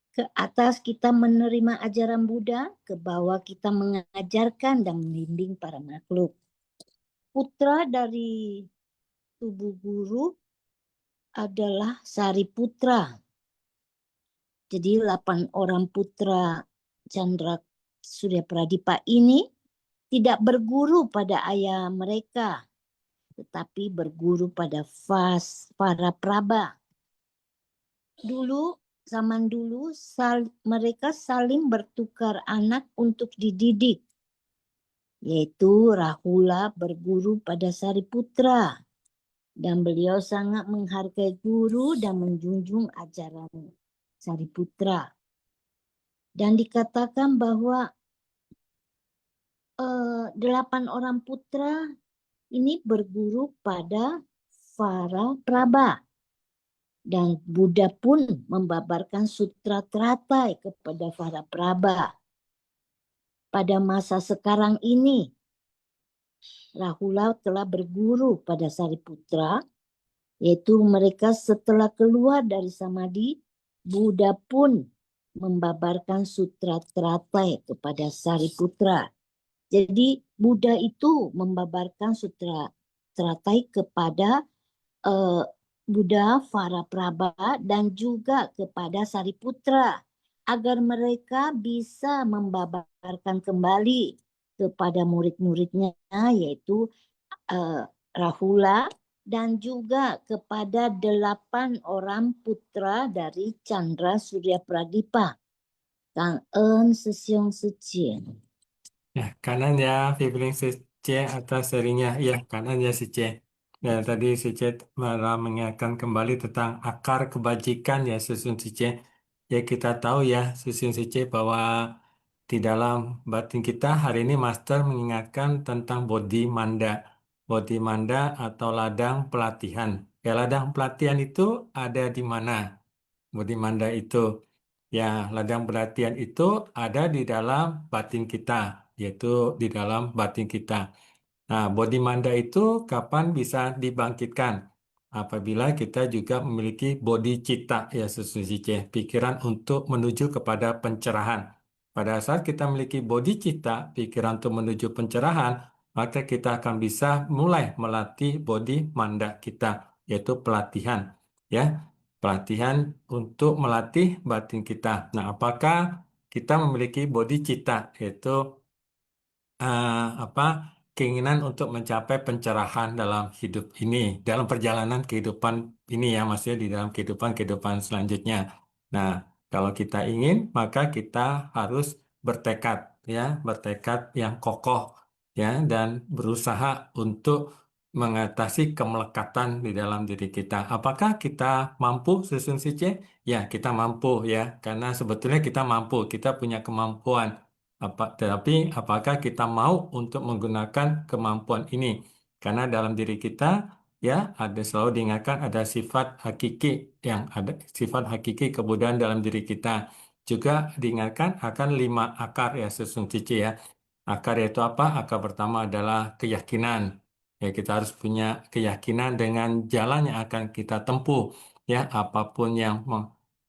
Ke atas kita menerima ajaran Buddha, ke bawah kita mengajarkan dan membimbing para makhluk. Putra dari tubuh guru adalah Sariputra. Jadi 8 orang putra Chandra Surya Pradipa ini tidak berguru pada ayah mereka, tetapi berguru pada para praba. Zaman dulu mereka saling bertukar anak untuk dididik, yaitu Rahula berguru pada Sariputra, dan beliau sangat menghargai guru dan menjunjung ajaran Sariputra. Dan dikatakan bahwa 8 orang putra ini berguru pada para praba. Dan Buddha pun membabarkan sutra teratai kepada para praba. Pada masa sekarang ini, Rahula telah berguru pada Sariputra, yaitu mereka setelah keluar dari samadhi, Buddha pun membabarkan sutra teratai kepada Sariputra. Jadi Buddha itu membabarkan sutra teratai kepada Buddha, para praba, dan juga kepada Sariputra, agar mereka bisa membabarkan kembali kepada murid-muridnya, yaitu Rahula, dan juga kepada 8 orang putra dari Chandra Surya Pradipa. Kang En Sesiong Secien. Ya, kanan ya, Fibling C atas serinya. Ya, kanan ya si C. Ya, tadi si C malah mengingatkan kembali tentang akar kebajikan ya susun si C. Ya, kita tahu ya susun si C bahwa di dalam batin kita hari ini Master mengingatkan tentang Bodhi Manda. Bodhi Manda atau ladang pelatihan. Ya, ladang pelatihan itu ada di mana? Bodhi Manda itu. Ya, ladang pelatihan itu ada di dalam batin kita, yaitu di dalam batin kita. Nah, bodi manda itu kapan bisa dibangkitkan? Apabila kita juga memiliki bodi cita, ya sesuai C, pikiran untuk menuju kepada pencerahan. Pada saat kita memiliki bodi cita, pikiran untuk menuju pencerahan, maka kita akan bisa mulai melatih bodi manda kita, yaitu pelatihan. Ya, pelatihan untuk melatih batin kita. Nah, apakah kita memiliki bodi cita, yaitu apa keinginan untuk mencapai pencerahan dalam hidup ini, dalam perjalanan kehidupan ini ya, maksudnya di dalam kehidupan selanjutnya. Nah, kalau kita ingin, maka kita harus bertekad, ya, bertekad yang kokoh, ya, dan berusaha untuk mengatasi kemelekatan di dalam diri kita. Apakah kita mampu susun C? Ya, kita mampu ya, karena sebetulnya kita mampu, kita punya kemampuan. Tetapi apakah kita mau untuk menggunakan kemampuan ini? Karena dalam diri kita ya ada selalu diingatkan ada sifat hakiki yang ada sifat hakiki kebudayaan dalam diri kita. Juga diingatkan akan 5 akar ya susun cici ya. Akar itu apa? Akar pertama adalah keyakinan. Ya kita harus punya keyakinan dengan jalan yang akan kita tempuh. Ya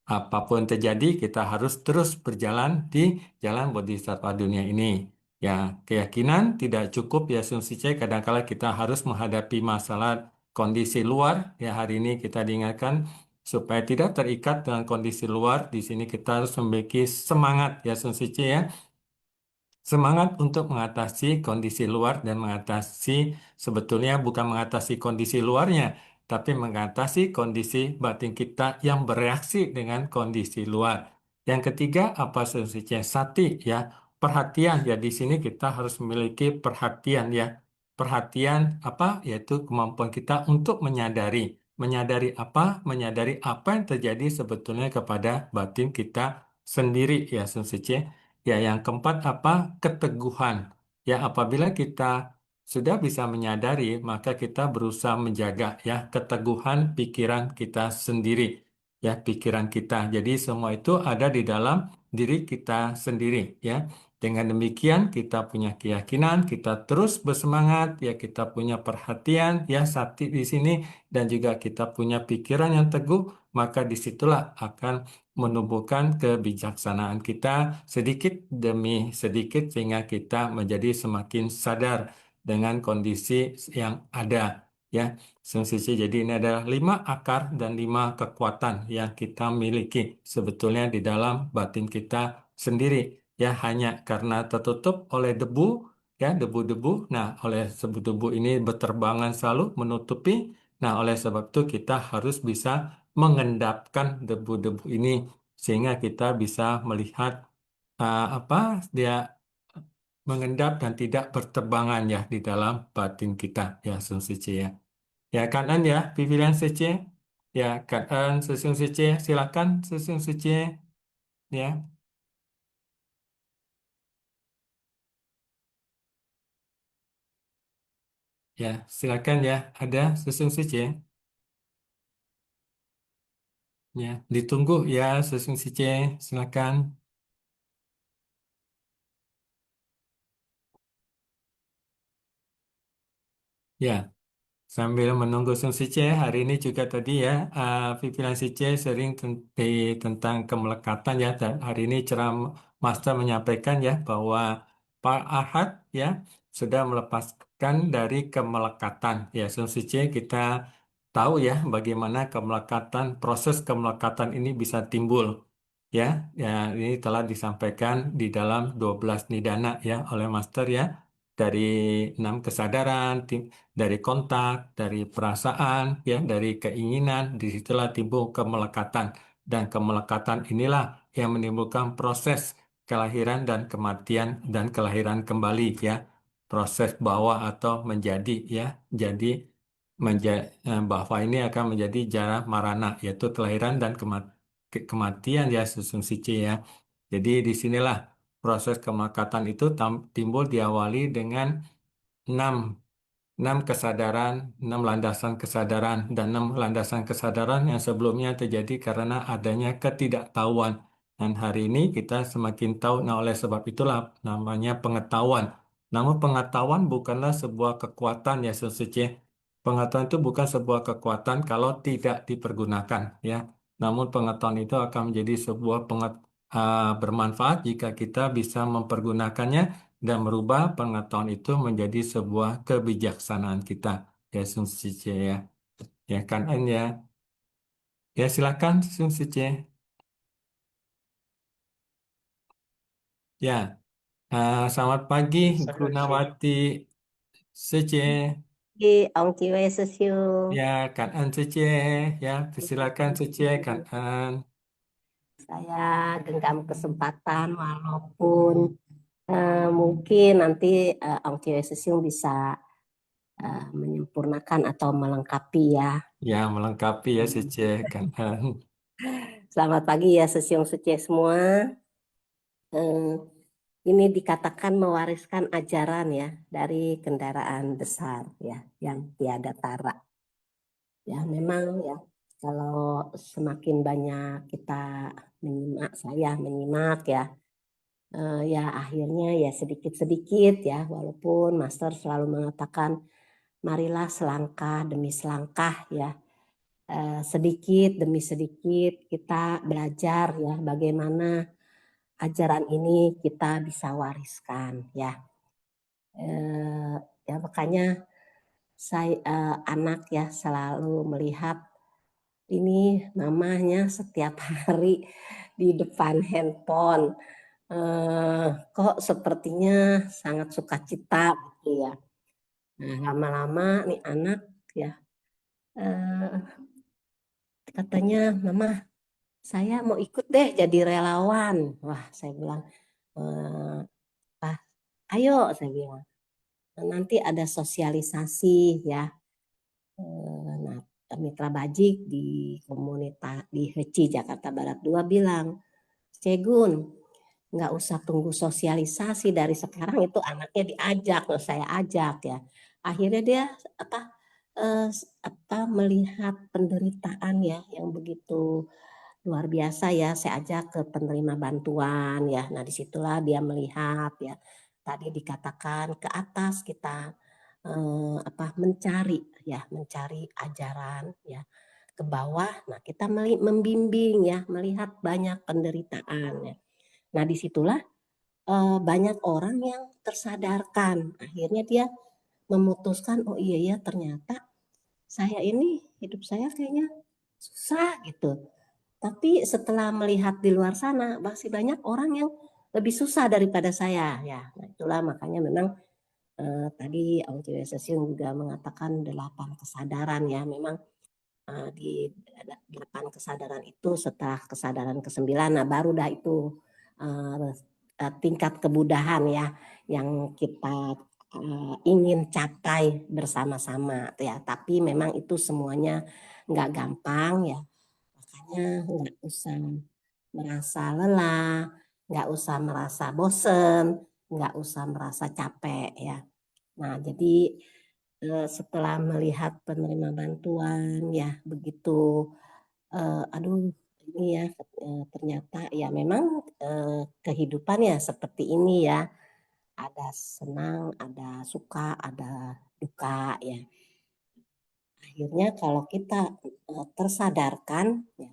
apapun terjadi, kita harus terus berjalan di jalan bodhisattva dunia ini. Ya, keyakinan tidak cukup ya Sumsice. Kadang-kala kita harus menghadapi masalah kondisi luar. Ya, hari ini kita diingatkan supaya tidak terikat dengan kondisi luar. Di sini kita harus memiliki semangat ya Sun Sice ya. Semangat untuk mengatasi kondisi luar dan mengatasi sebetulnya bukan mengatasi kondisi luarnya, tapi mengatasi kondisi batin kita yang bereaksi dengan kondisi luar. Yang ketiga apa Sun Sice? Sati ya, perhatian ya. Di sini kita harus memiliki perhatian ya. Perhatian apa? Yaitu kemampuan kita untuk menyadari. Menyadari apa? Menyadari apa yang terjadi sebetulnya kepada batin kita sendiri ya Sun Sice. Ya, yang keempat apa? Keteguhan. Ya, apabila kita sudah bisa menyadari, maka kita berusaha menjaga ya keteguhan pikiran kita sendiri. Ya, pikiran kita. Jadi semua itu ada di dalam diri kita sendiri ya. Dengan demikian kita punya keyakinan, kita terus bersemangat, ya kita punya perhatian, ya sati di sini, dan juga kita punya pikiran yang teguh, maka disitulah akan menumbuhkan kebijaksanaan kita sedikit demi sedikit sehingga kita menjadi semakin sadar dengan kondisi yang ada ya sensisi. Jadi ini adalah 5 akar dan 5 kekuatan yang kita miliki sebetulnya di dalam batin kita sendiri ya, hanya karena tertutup oleh debu ya, debu-debu. Nah, oleh sebab debu ini berterbangan selalu menutupi. Nah, oleh sebab itu kita harus bisa mengendapkan debu-debu ini sehingga kita bisa melihat apa dia mengendap dan tidak berterbangan ya di dalam batin kita ya Sun Sice ya. Ya Kan An ya, Vivian Sice. Ya Kan An, Sun Sice, silakan Sun Sice ya. Ya, silakan ya. Ada Sun Sice. Ya, ditunggu ya Sun Sice, silakan. Ya. Sambil menunggu Sun Sice, hari ini juga tadi ya, Vivian Sice sering tentang kemelekatan ya. Dan hari ini Master menyampaikan ya bahwa Pak Ahad ya sudah melepaskan dari kemelekatan. Ya, Sun Sice kita tahu ya bagaimana kemelekatan, proses kemelekatan ini bisa timbul. Ya, ya ini telah disampaikan di dalam 12 nidana ya oleh Master ya. Dari 6 kesadaran, dari kontak, dari perasaan, ya, dari keinginan, disitulah timbul kemelekatan. Dan kemelekatan inilah yang menimbulkan proses kelahiran dan kematian dan kelahiran kembali, ya. Proses bawah atau menjadi, ya. Jadi bahwa ini akan menjadi jara marana, yaitu kelahiran dan kematian, ya, susun sici, ya. Jadi disinilah proses kemelekatan itu timbul diawali dengan 6 6 kesadaran, 6 landasan kesadaran, dan 6 landasan kesadaran yang sebelumnya terjadi karena adanya ketidaktahuan. Dan hari ini kita semakin tahu, nah oleh sebab itulah namanya pengetahuan. Namun pengetahuan bukanlah sebuah kekuatan ya Suci. Pengetahuan itu bukan sebuah kekuatan kalau tidak dipergunakan ya. Namun pengetahuan itu akan menjadi sebuah bermanfaat jika kita bisa mempergunakannya dan merubah pengetahuan itu menjadi sebuah kebijaksanaan kita. Ya, Sun Sice ya. Ya kan En ya. Ya silakan Sun Sice. Ya, selamat pagi Gunawati Sice. Ông chị ơi, siêu siêu. Ya, kan En Sice. Ya, silakan Sice kan En. Saya genggam kesempatan walaupun mungkin nanti Ông chị ơi, siêu bisa menyempurnakan atau melengkapi ya. Ya, melengkapi ya Sice kan En. Selamat pagi ya sesiung suci semua. Ini dikatakan mewariskan ajaran ya dari kendaraan besar ya yang tiada tara. Ya memang ya kalau semakin banyak kita menyimak ya, ya akhirnya ya sedikit-sedikit ya, walaupun Master selalu mengatakan marilah selangkah demi selangkah ya, sedikit demi sedikit kita belajar ya bagaimana ajaran ini kita bisa wariskan ya. Ya makanya saya anak ya selalu melihat ini mamanya setiap hari di depan handphone. Kok sepertinya sangat sukacita gitu ya. Nah, lama-lama nih anak ya katanya, Mama, saya mau ikut deh jadi relawan. Wah, saya bilang, ayo, saya bilang. Nanti ada sosialisasi ya. Nah, Mitra Bajik di komunitas di HECI Jakarta Barat 2 bilang, Cegun, nggak usah tunggu sosialisasi dari sekarang, itu anaknya diajak, saya ajak ya. Akhirnya dia melihat penderitaan ya yang begitu luar biasa ya, saya ajak ke penerima bantuan ya. Nah, disitulah dia melihat ya, tadi dikatakan ke atas kita mencari ajaran ya, ke bawah. Nah, kita membimbing ya, melihat banyak penderitaan ya. Nah, disitulah banyak orang yang tersadarkan. Akhirnya dia memutuskan, oh iya ya, ternyata saya ini hidup saya kayaknya susah gitu. Tapi setelah melihat di luar sana masih banyak orang yang lebih susah daripada saya ya. Nah, itulah makanya memang tadi Aung Chee Sesiung juga mengatakan 8 kesadaran ya. Memang di 8 kesadaran itu setelah kesadaran ke-9, nah baru dah itu tingkat kebudahan ya yang kita ingin capai bersama-sama ya. Tapi memang itu semuanya nggak gampang ya. Makanya nggak usah merasa lelah, nggak usah merasa bosen, nggak usah merasa capek ya. Nah, jadi setelah melihat penerima bantuan ya begitu, aduh ini ya ternyata ya memang kehidupan ya seperti ini ya. Ada senang, ada suka, ada duka ya. Akhirnya kalau kita tersadarkan ya,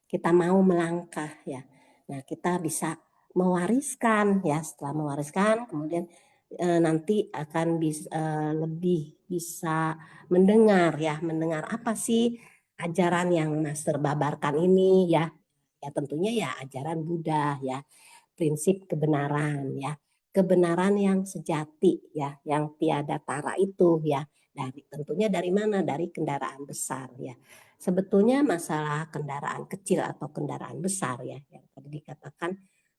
kita mau melangkah ya. Nah, kita bisa mewariskan ya, setelah mewariskan kemudian nanti akan lebih bisa mendengar ya, mendengar apa sih ajaran yang Master babarkan ini ya. Ya tentunya ya ajaran Buddha ya, prinsip kebenaran ya. Kebenaran yang sejati ya, yang tiada tara itu ya. Tentunya dari mana? Dari kendaraan besar ya. Sebetulnya masalah kendaraan kecil atau kendaraan besar ya, yang tadi dikatakan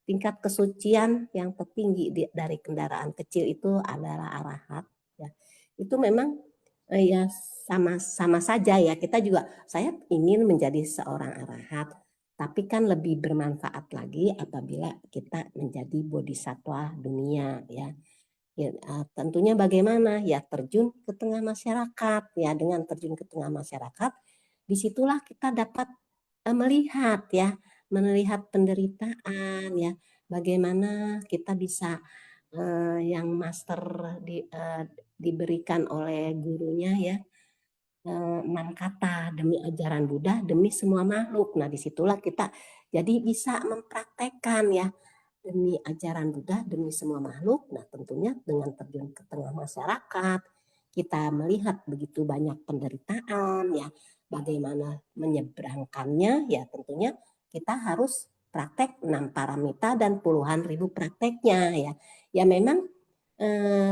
tingkat kesucian yang tertinggi dari kendaraan kecil itu adalah arahat ya. Itu memang ya sama saja ya, kita juga, saya ingin menjadi seorang arahat, tapi kan lebih bermanfaat lagi apabila kita menjadi bodhisatwa dunia ya. Ya, tentunya bagaimana ya, terjun ke tengah masyarakat ya. Dengan terjun ke tengah masyarakat, disitulah kita dapat melihat penderitaan ya, bagaimana kita bisa yang Master diberikan oleh gurunya ya, 6 kata demi ajaran Buddha demi semua makhluk. Nah, disitulah kita jadi bisa mempraktekkan ya, demi ajaran Buddha demi semua makhluk. Nah, tentunya dengan terjun ke tengah masyarakat, kita melihat begitu banyak penderitaan ya, bagaimana menyeberangkannya ya, tentunya kita harus praktek 6 paramita dan puluhan ribu prakteknya ya. Ya memang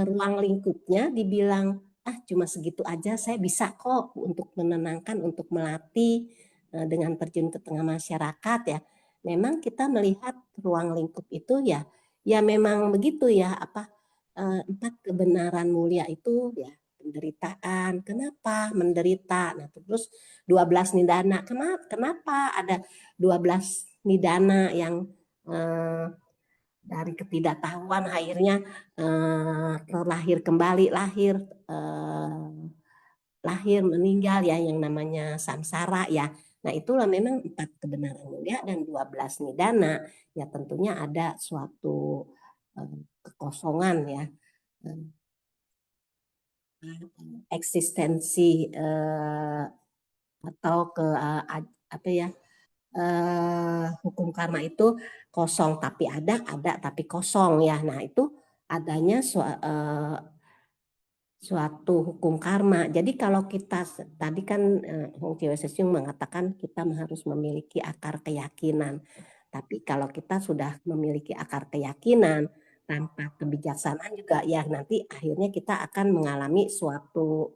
ruang lingkupnya dibilang cuma segitu aja saya bisa kok untuk menenangkan, untuk melatih dengan terjun ke tengah masyarakat ya. Memang kita melihat ruang lingkup itu ya memang begitu ya, 4 kebenaran mulia itu ya, penderitaan, kenapa menderita, nah terus 12 nidana, kenapa ada 12 nidana yang dari ketidaktahuan akhirnya terlahir kembali, lahir meninggal ya, yang namanya samsara ya. Nah, itulah memang 4 kebenaran mulia dan 12 nidana ya, tentunya ada suatu kekosongan ya, eksistensi atau hukum karma itu kosong tapi ada tapi kosong ya. Nah, itu adanya suatu hukum karma. Jadi kalau kita tadi kan Hong Chie Sesiung mengatakan kita harus memiliki akar keyakinan. Tapi kalau kita sudah memiliki akar keyakinan tanpa kebijaksanaan juga ya nanti akhirnya kita akan mengalami suatu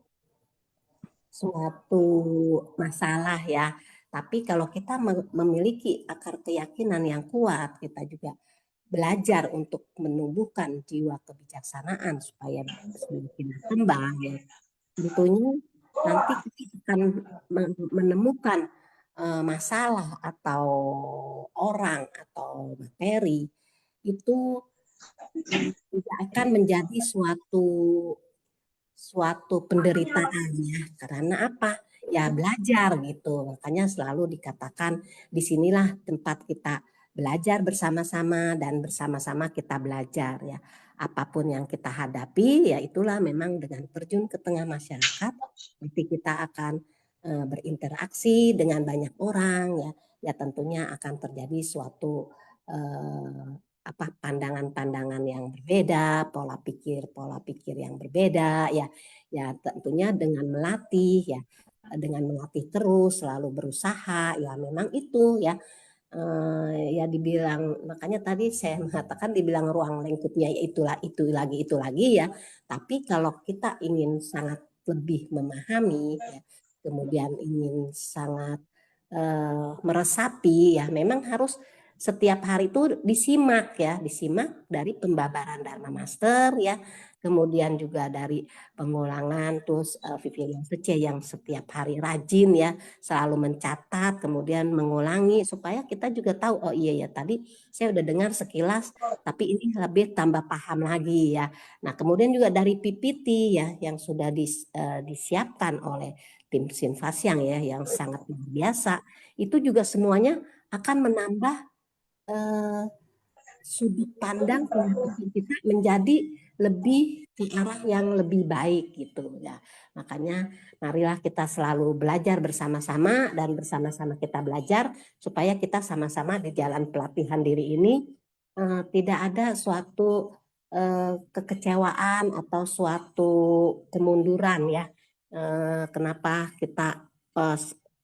masalah ya. Tapi kalau kita memiliki akar keyakinan yang kuat, kita juga belajar untuk menumbuhkan jiwa kebijaksanaan supaya semakin berkembang ya. Tentunya nanti kita akan menemukan masalah atau orang atau materi itu tidak akan menjadi suatu penderitaan ya. Karena apa? Ya belajar gitu. Makanya selalu dikatakan disinilah tempat kita belajar bersama-sama dan bersama-sama kita belajar ya. Apapun yang kita hadapi ya itulah memang dengan terjun ke tengah masyarakat nanti kita akan berinteraksi dengan banyak orang ya. Ya tentunya akan terjadi suatu pandangan-pandangan yang berbeda, pola pikir yang berbeda ya. Ya tentunya dengan melatih ya, dengan melatih terus selalu berusaha ya memang itu ya ya dibilang makanya tadi saya mengatakan dibilang ruang lingkupnya itu lagi ya. Tapi kalau kita ingin sangat lebih memahami ya, kemudian ingin sangat meresapi ya memang harus setiap hari itu disimak dari pembabaran Dharma Master ya, kemudian juga dari pengulangan terus Vivien Sece yang setiap hari rajin ya selalu mencatat kemudian mengulangi supaya kita juga tahu oh iya ya tadi saya udah dengar sekilas tapi ini lebih tambah paham lagi ya. Nah kemudian juga dari PPT ya yang sudah disiapkan oleh tim Sinfasyang ya yang sangat luar biasa itu juga semuanya akan menambah sudut pandang pengetahuan kita menjadi lebih ke arah yang lebih baik gitu ya. Makanya marilah kita selalu belajar bersama-sama dan bersama-sama kita belajar supaya kita sama-sama di jalan pelatihan diri ini tidak ada suatu kekecewaan atau suatu kemunduran ya. Kenapa kita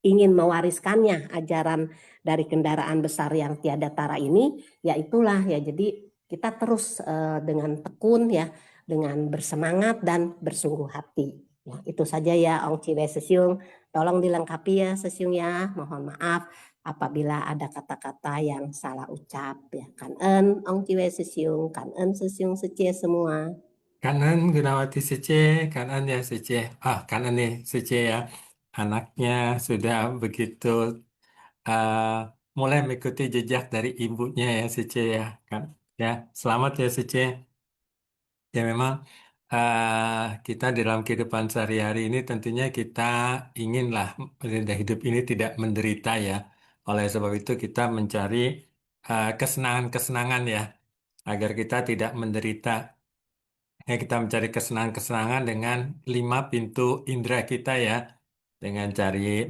ingin mewariskannya ajaran dari kendaraan besar yang tiada tara ini, ya itulah ya. Jadi kita terus dengan tekun ya, dengan bersemangat dan bersungguh hati. Ya, itu saja ya Ong Chie Sesiung. Tolong dilengkapi ya Sesiung ya. Mohon maaf apabila ada kata-kata yang salah ucap ya. Kan Ong Chie Sesiung, Sesiung Sece semua. Kanan Gunawati Sece, kanan ya Sece. Kanan nih Sece ya. Anaknya sudah begitu mulai mengikuti jejak dari ibunya ya Sece ya. Kan ya, selamat ya Sece. Ya memang kita dalam kehidupan sehari-hari ini tentunya kita inginlah hidup ini tidak menderita ya. Oleh sebab itu kita mencari kesenangan-kesenangan ya, agar kita tidak menderita. Ya, kita mencari kesenangan-kesenangan dengan 5 pintu indera kita ya, dengan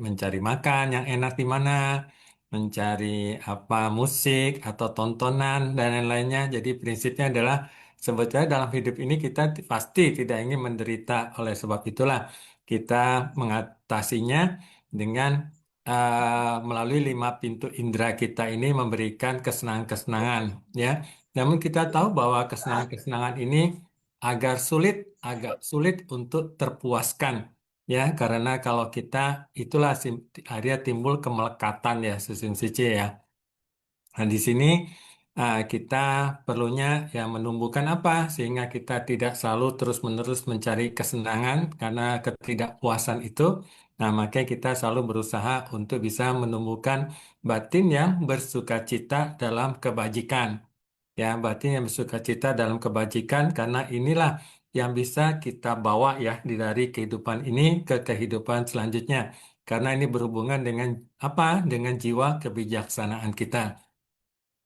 mencari makan yang enak di mana, mencari apa musik atau tontonan dan lain-lainnya. Jadi prinsipnya adalah sebetulnya dalam hidup ini kita pasti tidak ingin menderita. Oleh sebab itulah kita mengatasinya dengan melalui 5 pintu indera kita ini memberikan kesenangan-kesenangan ya. Namun kita tahu bahwa kesenangan-kesenangan ini agak sulit untuk terpuaskan ya, karena kalau kita itulah area timbul kemelekatan ya susun sice ya. Nah di sini kita perlunya ya menumbuhkan apa sehingga kita tidak selalu terus-menerus mencari kesenangan karena ketidakpuasan itu. Nah makanya kita selalu berusaha untuk bisa menumbuhkan batin yang bersukacita dalam kebajikan. Ya, batin yang bersukacita dalam kebajikan karena inilah yang bisa kita bawa ya dari kehidupan ini ke kehidupan selanjutnya. Karena ini berhubungan dengan apa? Dengan jiwa kebijaksanaan kita.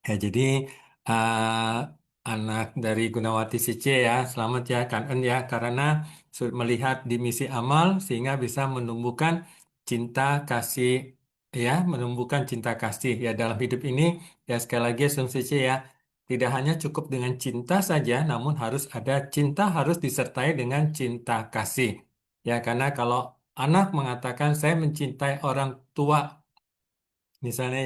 Ya, jadi anak dari Gunawati Sice ya, selamat ya Kanen ya, karena melihat di misi amal sehingga bisa menumbuhkan cinta kasih ya, menumbuhkan cinta kasih ya dalam hidup ini ya sekali lagi Sun Sice ya, tidak hanya cukup dengan cinta saja, namun harus ada cinta harus disertai dengan cinta kasih. Ya, karena kalau anak mengatakan saya mencintai orang tua, misalnya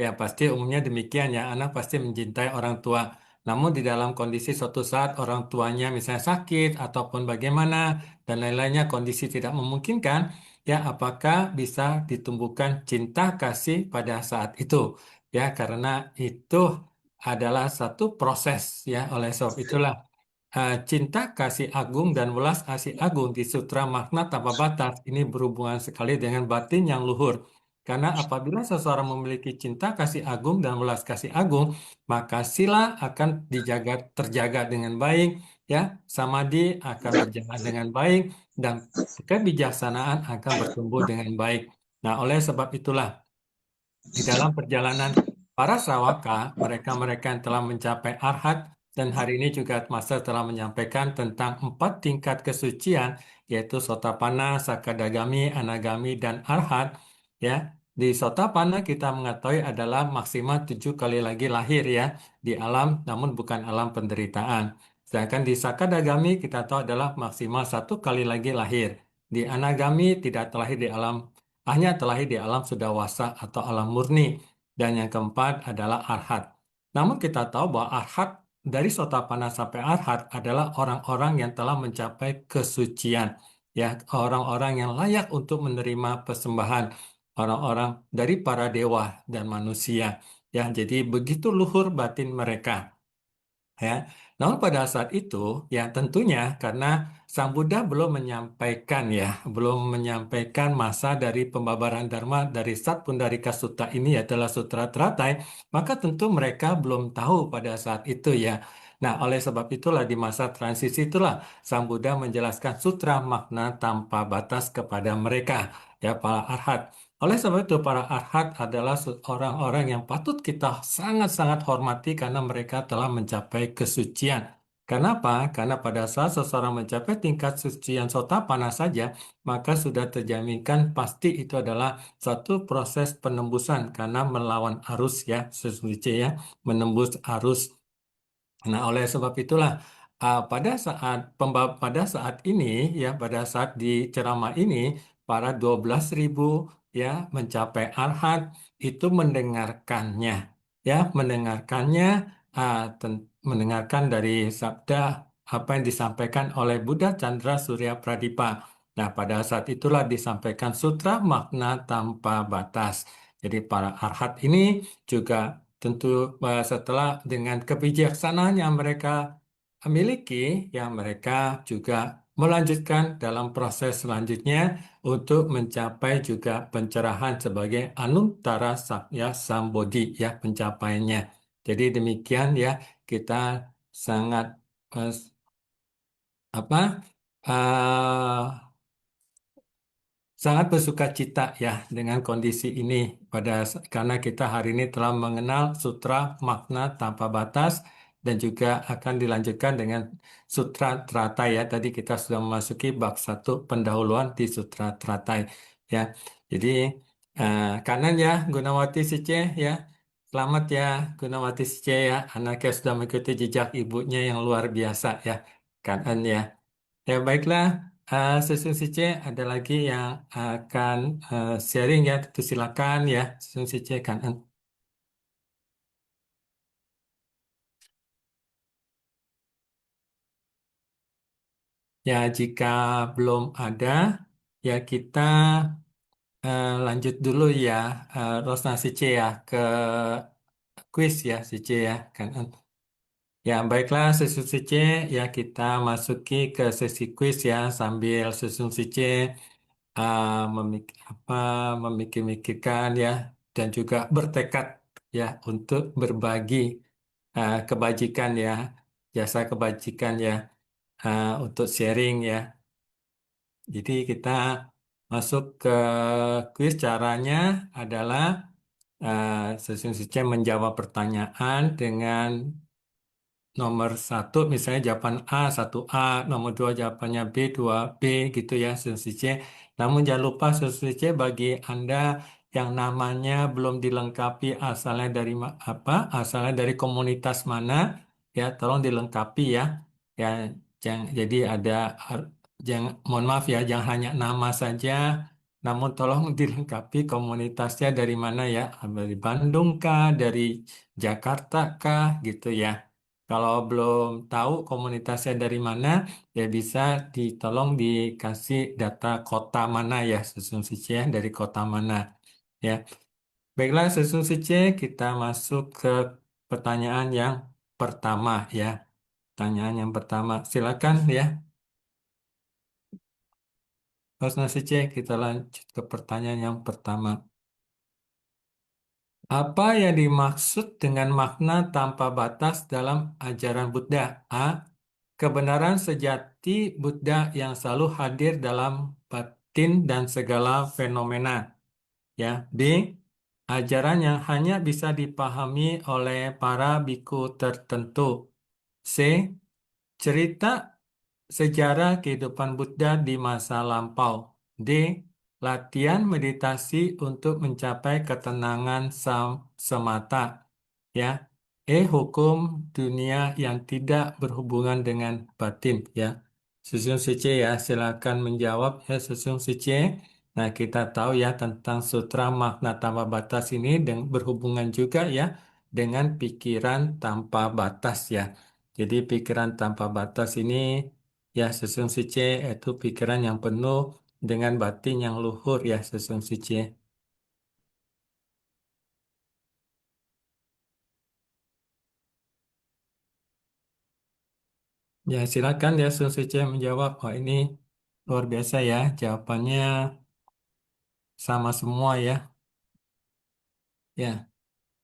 ya pasti umumnya demikian ya, anak pasti mencintai orang tua. Namun di dalam kondisi suatu saat orang tuanya misalnya sakit ataupun bagaimana dan lain-lainnya kondisi tidak memungkinkan, ya apakah bisa ditumbuhkan cinta kasih pada saat itu? Ya karena itu adalah satu proses ya, oleh sebab itulah cinta kasih agung dan welas kasih agung di Sutra Makna Tanpa Batas ini berhubungan sekali dengan batin yang luhur. Karena apabila seseorang memiliki cinta kasih agung dan welas kasih agung, maka sila akan terjaga dengan baik, ya, samadhi akan berjalan dengan baik, dan kebijaksanaan akan bertumbuh dengan baik. Nah, oleh sebab itulah di dalam perjalanan para srawaka, mereka-mereka yang telah mencapai arhat, dan hari ini juga Master telah menyampaikan tentang 4 tingkat kesucian, yaitu Sotapanna, Sakadagami, Anagami, dan Arhat. Ya, di Sotapanna kita mengetahui adalah maksimal 7 kali lagi lahir ya di alam, namun bukan alam penderitaan. Sedangkan di Sakadagami kita tahu adalah maksimal 1 kali lagi lahir. Di Anagami tidak terlahir di alam, hanya terlahir di alam sudawasa atau alam murni. Dan yang keempat adalah arhat. Namun kita tahu bahwa arhat dari Sotapanna sampai arhat adalah orang-orang yang telah mencapai kesucian. Ya, orang-orang yang layak untuk menerima persembahan, orang-orang dari para dewa dan manusia. Ya, jadi begitu luhur batin mereka. Ya, namun pada saat itu, ya tentunya karena Sang Buddha belum menyampaikan masa dari pembabaran Dharma dari Satpundarika Sutta ini adalah Sutra Teratai, maka tentu mereka belum tahu pada saat itu ya. Nah, oleh sebab itulah di masa transisi itulah Sang Buddha menjelaskan sutra makna tanpa batas kepada mereka, ya para arhat. Oleh sebab itu, para arhat adalah orang-orang yang patut kita sangat-sangat hormati karena mereka telah mencapai kesucian. Kenapa? Karena pada saat seseorang mencapai tingkat sucian Sotapanna saja, maka sudah terjaminkan pasti itu adalah satu proses penembusan karena melawan arus ya, sesungguhnya ya, menembus arus. Nah, oleh sebab itulah pada saat ini ya pada saat di ceramah ini para 12.000 ya mencapai arhat itu mendengarkannya ya mendengarkannya mendengarkan dari sabda apa yang disampaikan oleh Buddha Chandra Surya Pradipa. Nah, pada saat itulah disampaikan sutra makna tanpa batas. Jadi para arhat ini juga tentu setelah dengan kebijaksanaan yang mereka miliki, ya mereka juga melanjutkan dalam proses selanjutnya untuk mencapai juga pencerahan sebagai Anuttara Sakya Sambodhi, ya pencapaiannya. Jadi demikian ya kita sangat eh, apa sangat bersuka cita ya dengan kondisi ini karena kita hari ini telah mengenal sutra makna tanpa batas dan juga akan dilanjutkan dengan sutra teratai ya. Tadi kita sudah memasuki bab 1 pendahuluan di sutra teratai ya. Jadi kanan ya Gunawati Sice ya. Selamat ya Gunawati Sice ya. Anaknya sudah mengikuti jejak ibunya yang luar biasa ya. Kanan ya. Ya baiklah, Susun C ada lagi yang akan sharing ya, itu silakan ya, Susun C kan. Ya jika belum ada, ya kita lanjut dulu ya, Rosna C ya ke quiz ya C ya kan. Ya, baiklah Susun C ya kita masuki ke sesi quiz ya sambil Susun C memikir-mikirkan ya dan juga bertekad ya untuk berbagi kebajikan ya jasa kebajikan ya untuk sharing ya. Jadi kita masuk ke quiz, caranya adalah sesungguhnya menjawab pertanyaan dengan nomor 1 misalnya jawaban A 1A, nomor 2 jawabannya B 2B gitu ya, solusi C. Namun jangan lupa solusi C bagi Anda yang namanya belum dilengkapi asalnya dari apa, asalnya dari komunitas mana, ya tolong dilengkapi ya. Ya, jadi ada jangan, mohon maaf ya, jangan hanya nama saja, namun tolong dilengkapi komunitasnya dari mana ya, dari Bandung kah, dari Jakarta kah, gitu ya. Kalau belum tahu komunitasnya dari mana, ya bisa ditolong dikasih data kota mana ya, Susun Sice ya, dari kota mana ya. Baiklah, Susun Sice, kita masuk ke pertanyaan yang pertama ya. Pertanyaan yang pertama, silakan ya. Susun Sice, kita lanjut ke pertanyaan yang pertama. Apa yang dimaksud dengan makna tanpa batas dalam ajaran Buddha? A. Kebenaran sejati Buddha yang selalu hadir dalam batin dan segala fenomena. Ya, B. Ajaran yang hanya bisa dipahami oleh para biku tertentu. C. Cerita sejarah kehidupan Buddha di masa lampau. D. Latihan meditasi untuk mencapai ketenangan semata. Ya. E. Hukum dunia yang tidak berhubungan dengan batin. Ya. Susun Sice ya, silakan menjawab ya Susun Sice. Nah, kita tahu ya tentang sutra makna tanpa batas ini dan berhubungan juga ya dengan pikiran tanpa batas ya. Jadi pikiran tanpa batas ini ya Sesung Sice itu pikiran yang penuh dengan batin yang luhur ya Sesung Sice. Ya silakan ya Sesung Sice menjawab. Oh ini luar biasa ya jawabannya sama semua ya. Ya,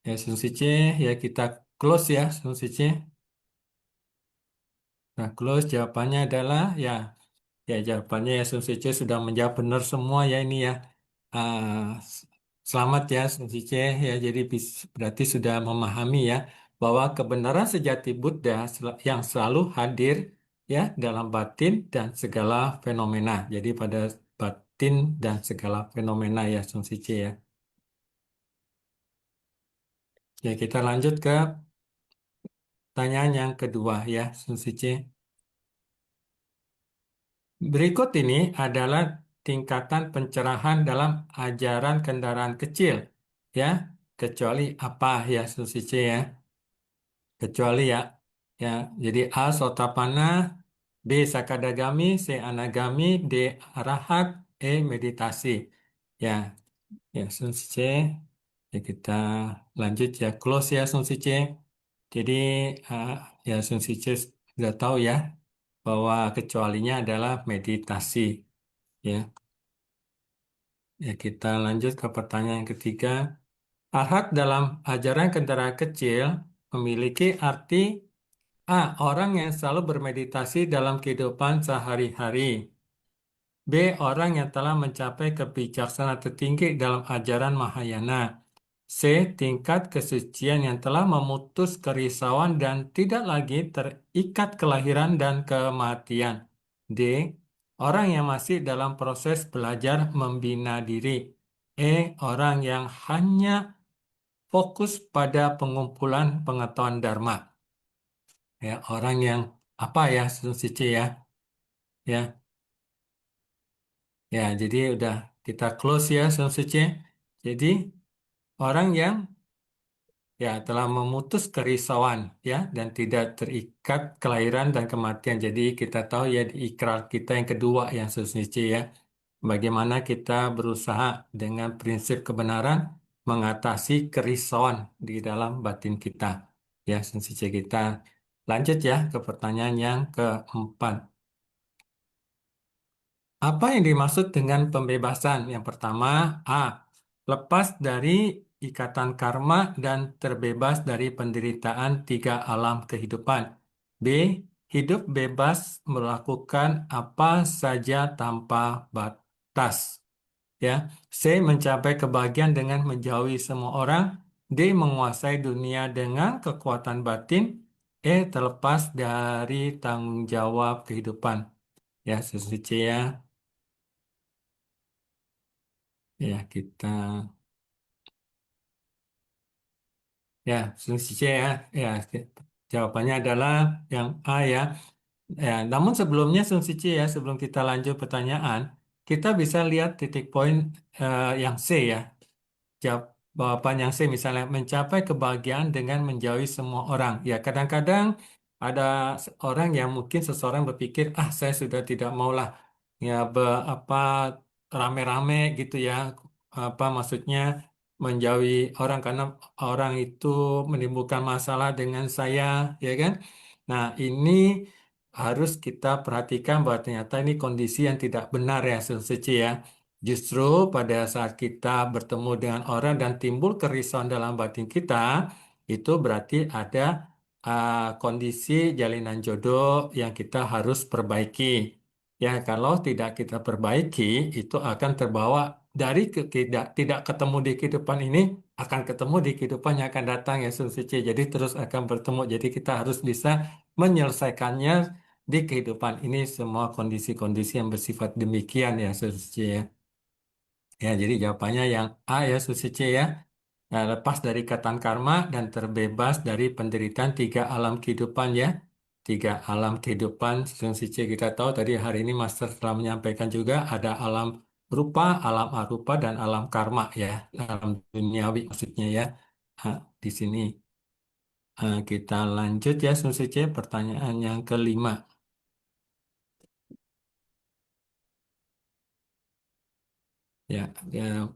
ya Sesung Sice ya kita close ya Sesung Sice. Nah close jawabannya adalah ya. Ya, jawabannya ya Sun Sice sudah menjawab benar semua ya ini ya. Ah, selamat ya Sun Sice ya. Jadi berarti sudah memahami ya bahwa kebenaran sejati Buddha yang selalu hadir ya dalam batin dan segala fenomena. Jadi pada batin dan segala fenomena ya Sun Sice ya. Ya, kita lanjut ke pertanyaan yang kedua ya Sun Sice. Berikut ini adalah tingkatan pencerahan dalam ajaran kendaraan kecil, ya. Kecuali apa ya, Susice ya? Kecuali ya, ya. Jadi A. Sotapana, B. Sakadagami, C. Anagami, D. Arahat, E. Meditasi. Ya, ya Susice. Ya kita lanjut ya, close ya Susice. Jadi ah, ya Susice sudah tahu ya bahwa kecualinya adalah meditasi. Ya, ya kita lanjut ke pertanyaan yang ketiga. Arhat dalam ajaran kendaraan kecil memiliki arti A. Orang yang selalu bermeditasi dalam kehidupan sehari-hari. B. Orang yang telah mencapai kebijaksanaan tertinggi dalam ajaran Mahayana. C. Tingkat kesucian yang telah memutus kerisauan dan tidak lagi terikat kelahiran dan kematian. D. Orang yang masih dalam proses belajar membina diri. E. Orang yang hanya fokus pada pengumpulan pengetahuan Dharma. Ya, orang yang apa ya, Suci ya? Ya, ya, jadi udah kita close ya, Suci. Jadi orang yang ya telah memutus kerisauan ya dan tidak terikat kelahiran dan kematian. Jadi kita tahu ya di ikrar kita yang kedua yang Suci ya. Bagaimana kita berusaha dengan prinsip kebenaran mengatasi kerisauan di dalam batin kita. Ya, sensisi kita. Lanjut ya ke pertanyaan yang keempat. Apa yang dimaksud dengan pembebasan? Yang pertama, A. Lepas dari ikatan karma dan terbebas dari penderitaan tiga alam kehidupan. B. Hidup bebas melakukan apa saja tanpa batas. Ya, C. Mencapai kebahagiaan dengan menjauhi semua orang. D. Menguasai dunia dengan kekuatan batin. E. Terlepas dari tanggung jawab kehidupan. Ya, sesuci ya. Ya, kita Ya, Susi C ya. Ya, jawabannya adalah yang A ya. Ya, namun sebelumnya Susi C ya, sebelum kita lanjut pertanyaan, kita bisa lihat titik poin yang C ya. Jawaban yang C misalnya mencapai kebahagiaan dengan menjauhi semua orang. Ya, kadang-kadang ada orang yang mungkin seseorang berpikir, ah saya sudah tidak maulah ya apa rame-rame gitu ya. Apa maksudnya menjauhi orang karena orang itu menimbulkan masalah dengan saya, ya kan? Nah, ini harus kita perhatikan bahwa ternyata ini kondisi yang tidak benar ya, Suci ya. Justru pada saat kita bertemu dengan orang dan timbul kerisauan dalam batin kita, itu berarti ada kondisi jalinan jodoh yang kita harus perbaiki. Ya, kalau tidak kita perbaiki, itu akan terbawa dari tidak ketemu di kehidupan ini, akan ketemu di kehidupan yang akan datang ya, Suci. Jadi terus akan bertemu. Jadi kita harus bisa menyelesaikannya di kehidupan ini semua kondisi-kondisi yang bersifat demikian ya, Suci ya. Ya, jadi jawabannya yang A ya, Susi C ya. Nah, lepas dari ikatan karma dan terbebas dari penderitaan tiga alam kehidupan ya. Tiga alam kehidupan, Susi C kita tahu tadi hari ini Master telah menyampaikan juga ada alam rupa, alam arupa, dan alam karma ya. Alam duniawi maksudnya ya. Nah, di sini kita lanjut ya, Susi C, pertanyaan yang kelima. Ya, ya,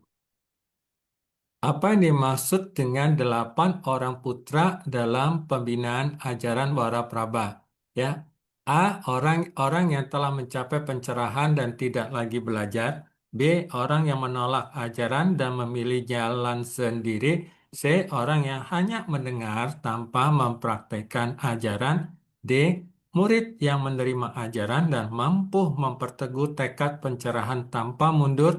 apa yang dimaksud dengan 8 orang putra dalam pembinaan ajaran Waraprabha? Ya, A. Orang-orang yang telah mencapai pencerahan dan tidak lagi belajar. B. Orang yang menolak ajaran dan memilih jalan sendiri. C. Orang yang hanya mendengar tanpa mempraktekkan ajaran. D. Murid yang menerima ajaran dan mampu memperteguh tekad pencerahan tanpa mundur.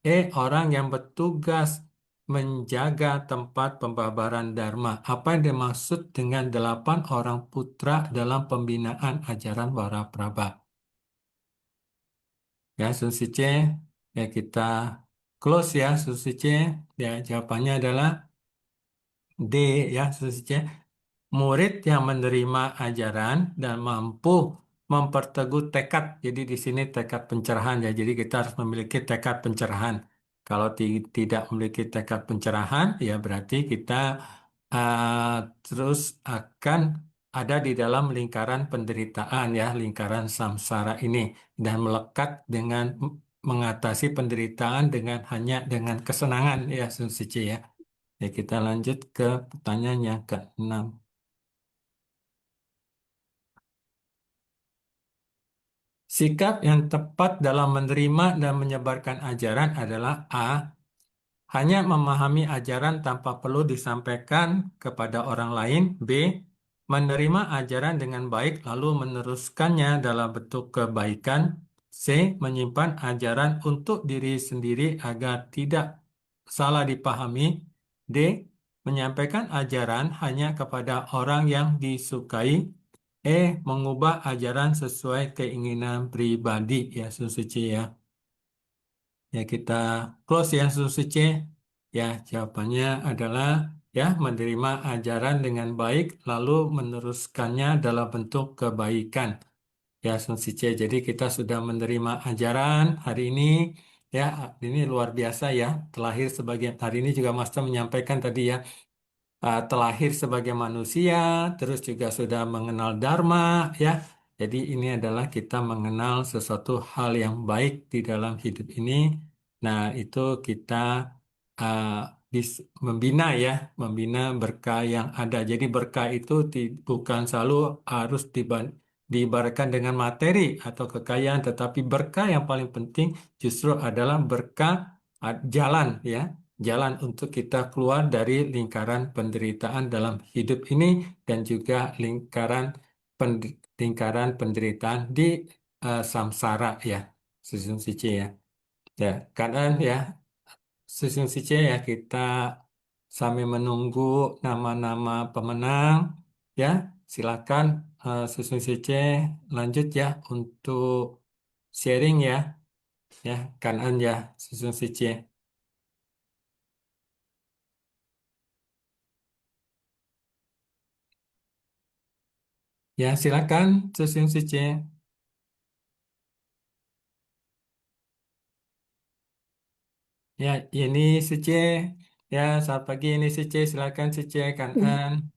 E. Orang yang bertugas menjaga tempat pembabaran Dharma. Apa yang dimaksud dengan 8 orang putra dalam pembinaan ajaran Waraprabha? Ya, Susice, ya kita close ya, Susice. Ya, jawabannya adalah D ya, Susice. Murid yang menerima ajaran dan mampu memperteguh tekad. Jadi di sini tekad pencerahan ya. Jadi kita harus memiliki tekad pencerahan. Kalau tidak memiliki tekad pencerahan, ya berarti kita uh, terus akan ada di dalam lingkaran penderitaan ya, lingkaran samsara ini dan melekat dengan mengatasi penderitaan dengan hanya dengan kesenangan ya, Suci ya. Ya, kita lanjut ke pertanyaan yang ke-6. Sikap yang tepat dalam menerima dan menyebarkan ajaran adalah A. Hanya memahami ajaran tanpa perlu disampaikan kepada orang lain. B. Menerima ajaran dengan baik lalu meneruskannya dalam bentuk kebaikan. C. Menyimpan ajaran untuk diri sendiri agar tidak salah dipahami. D. Menyampaikan ajaran hanya kepada orang yang disukai. E. Mengubah ajaran sesuai keinginan pribadi ya, Suci ya. Ya, kita close ya, Suci. Ya, jawabannya adalah ya menerima ajaran dengan baik lalu meneruskannya dalam bentuk kebaikan. Ya, Suci. Jadi kita sudah menerima ajaran hari ini. Ya, ini luar biasa ya. Terlahir sebagai hari ini juga Master menyampaikan tadi ya, terlahir sebagai manusia, terus juga sudah mengenal Dharma, ya. Jadi ini adalah kita mengenal sesuatu hal yang baik di dalam hidup ini. Nah, itu kita uh, membina ya, membina berkah yang ada. Jadi berkah itu bukan selalu harus diibaratkan dengan materi atau kekayaan, tetapi berkah yang paling penting justru adalah berkah jalan ya, jalan untuk kita keluar dari lingkaran penderitaan dalam hidup ini dan juga lingkaran penderitaan di samsara ya, susun sici ya. Ya, karena ya susun sici ya kita sambil menunggu nama-nama pemenang ya, silakan susun sici lanjut ya untuk sharing ya kanan ya susun sici. Ya, silakan, Susun Sice. Ya, ini Sice. Ya, selamat pagi ini Sice. Silakan Sice, Kanan.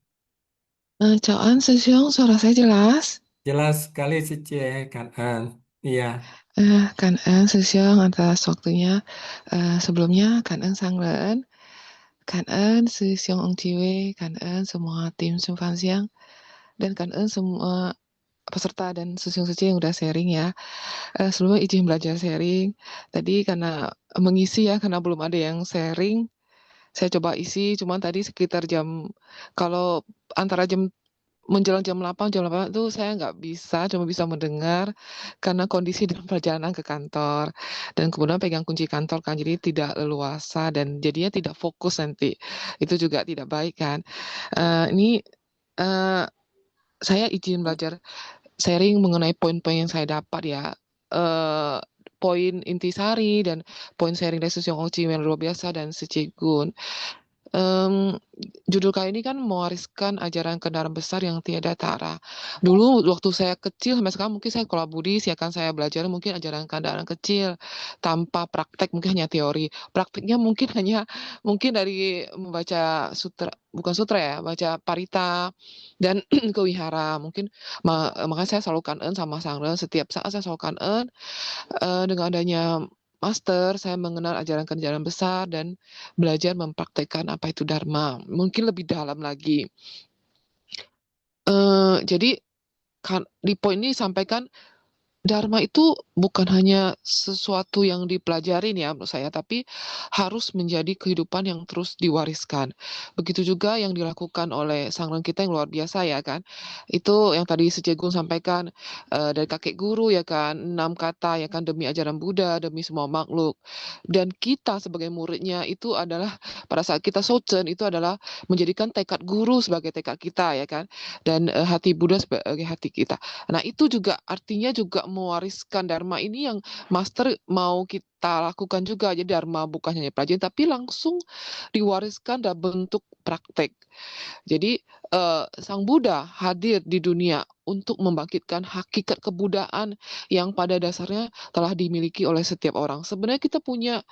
Chào anh, Sư Sướng, suara saya jelas? Jelas sekali Sice, Kanan. Iya, Cảm ơn Sư Sướng atas waktunya. Sebelumnya, cảm ơn Sang Lễn, cảm ơn Sư Sướng Ong Chiwe, cảm ơn semua tim Simpan Siang, dan cảm ơn semua peserta dan Sư Sướng Suci yang udah sharing ya. Sebelumnya izin belajar sharing. Tadi karena mengisi ya, karena belum ada yang sharing, saya coba isi, cuman tadi sekitar kalau antara menjelang jam 8 itu saya nggak bisa, cuma bisa mendengar karena kondisi dalam perjalanan ke kantor. Dan kemudian pegang kunci kantor kan, jadi tidak leluasa dan jadinya tidak fokus nanti. Itu juga tidak baik kan. Ini saya izin belajar sharing mengenai poin-poin yang saya dapat ya. Eh, Poin intisari dan poin sharing dari Susyong Ochi yang luar biasa dan Secigun. Judul kali ini kan mewariskan ajaran kendaraan besar yang tiada tara. Dulu waktu saya kecil sampai sekarang mungkin saya sekolah Buddhis ya kan saya belajar mungkin ajaran kendaraan kecil tanpa praktek mungkin hanya teori. Prakteknya mungkin dari membaca sutra bukan sutra ya, baca parita dan kewihara. Mungkin makanya saya selalu kangen sama Sangren setiap saat saya selalu kangen dengan adanya master, saya mengenal ajaran-ajaran besar dan belajar mempraktekkan apa itu Dharma. Mungkin lebih dalam lagi. Jadi di poin ini disampaikan Dharma itu bukan hanya sesuatu yang dipelajarin ya menurut saya, tapi harus menjadi kehidupan yang terus diwariskan. Begitu juga yang dilakukan oleh sangren kita yang luar biasa ya kan. Itu yang tadi Sejagung sampaikan dari kakek guru ya kan, 6 kata ya kan demi ajaran Buddha, demi semua makhluk. Dan kita sebagai muridnya itu adalah pada saat kita sochen itu adalah menjadikan tekad guru sebagai tekad kita ya kan. Dan hati Buddha sebagai hati kita. Nah, itu juga artinya juga mewariskan Dharma ini yang Master mau kita lakukan juga. Jadi Dharma bukan hanya pelajaran, tapi langsung diwariskan dalam bentuk praktek. Jadi Sang Buddha hadir di dunia untuk membangkitkan hakikat kebudayaan yang pada dasarnya telah dimiliki oleh setiap orang. Sebenarnya kita punya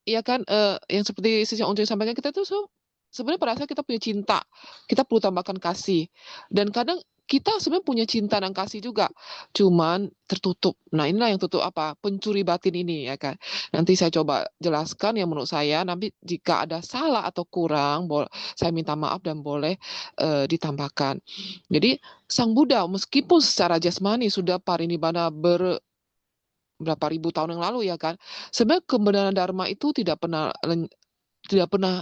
ya kan yang seperti Sisi Onco sampaikan kita tuh sebenarnya pada saat kita punya cinta, kita perlu tambahkan kasih. Dan kadang kita sebenarnya punya cinta dan kasih juga, cuman tertutup. Nah inilah yang tutup apa? Pencuri batin ini ya kan. Nanti saya coba jelaskan yang menurut saya. Nanti jika ada salah atau kurang, saya minta maaf dan boleh ditambahkan. Jadi Sang Buddha meskipun secara jasmani sudah parinibbana berapa ribu tahun yang lalu ya kan, sebenarnya kebenaran Dharma itu tidak pernah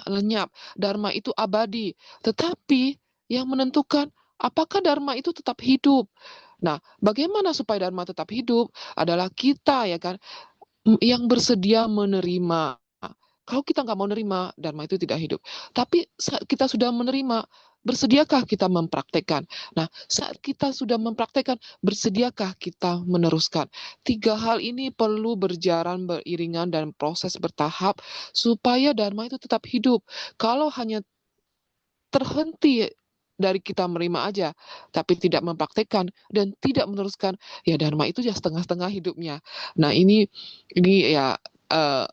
lenyap. Dharma itu abadi. Tetapi yang menentukan apakah Dharma itu tetap hidup. Nah, bagaimana supaya Dharma tetap hidup adalah kita ya kan yang bersedia menerima. Kalau kita nggak mau menerima, Dharma itu tidak hidup. Tapi saat kita sudah menerima, bersediakah kita mempraktekkan? Nah, saat kita sudah mempraktekkan, bersediakah kita meneruskan? 3 hal ini perlu berjalan beriringan dan proses bertahap supaya Dharma itu tetap hidup. Kalau hanya terhenti dari kita menerima aja, tapi tidak mempraktekkan dan tidak meneruskan, ya Dharma itu ya setengah-setengah hidupnya. Nah ini ya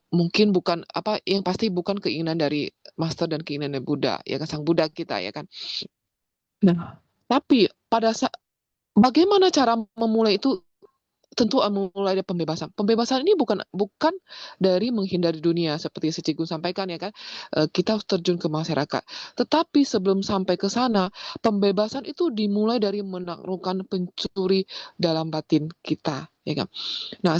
mungkin bukan yang pasti bukan keinginan dari Master dan keinginan dari Buddha ya kan, Sang Buddha kita ya kan. Nah tapi pada saat bagaimana cara memulai itu tentu mulai dari pembebasan. Pembebasan ini bukan dari menghindari dunia seperti Secigu sampaikan ya kan. Kita harus terjun ke masyarakat. Tetapi sebelum sampai ke sana, pembebasan itu dimulai dari menaklukkan pencuri dalam batin kita, ya kan. Nah,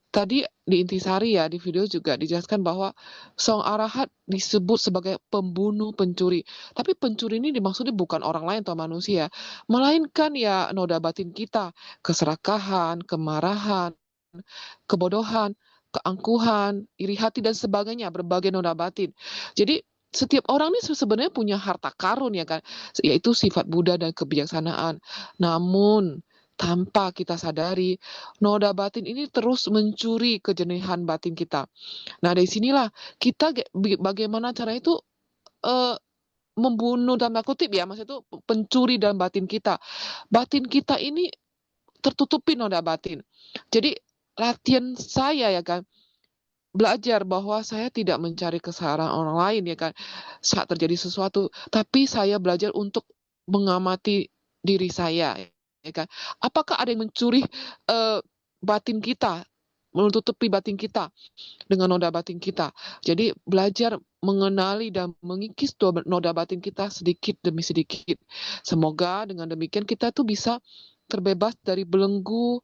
tadi di intisari ya di video juga dijelaskan bahwa Sang Arahat disebut sebagai pembunuh pencuri. Tapi pencuri ini dimaksudnya bukan orang lain atau manusia, melainkan ya noda batin kita, keserakahan, kemarahan, kebodohan, keangkuhan, iri hati dan sebagainya, berbagai noda batin. Jadi setiap orang ini sebenarnya punya harta karun ya kan, yaitu sifat Buddha dan kebijaksanaan. Namun tanpa kita sadari, noda batin ini terus mencuri kejenihan batin kita. Nah, dari sinilah kita bagaimana cara itu membunuh dalam kutip ya, maksudnya itu pencuri dalam batin kita. Batin kita ini tertutupi noda batin. Jadi latihan saya ya kan, belajar bahwa saya tidak mencari kesalahan orang lain ya kan saat terjadi sesuatu, tapi saya belajar untuk mengamati diri saya ya kan. Apakah ada yang mencuri batin kita, menutupi batin kita dengan noda batin kita. Jadi belajar mengenali dan mengikis noda batin kita sedikit demi sedikit. Semoga dengan demikian kita tuh bisa terbebas dari belenggu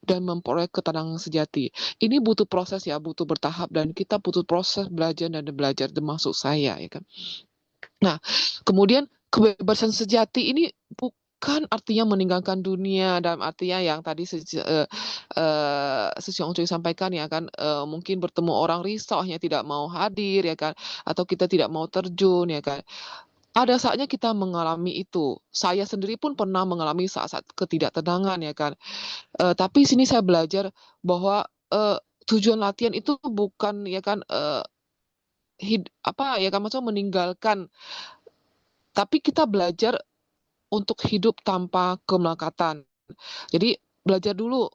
dan memperoleh ketenangan sejati. Ini butuh proses ya, butuh bertahap, dan kita butuh proses belajar dan belajar, termasuk saya ya kan. Nah, kemudian kebebasan sejati ini bukan artinya meninggalkan dunia dalam artinya yang tadi Sesion Cuy sampaikan ya kan, mungkin bertemu orang risau hanya tidak mau hadir ya kan, atau kita tidak mau terjun ya kan. Ada saatnya kita mengalami itu. Saya sendiri pun pernah mengalami saat-saat ketidaktenangan ya kan. Tapi sini saya belajar bahwa tujuan latihan itu bukan ya kan maksudnya meninggalkan, tapi kita belajar untuk hidup tanpa kemelekatan. Jadi belajar dulu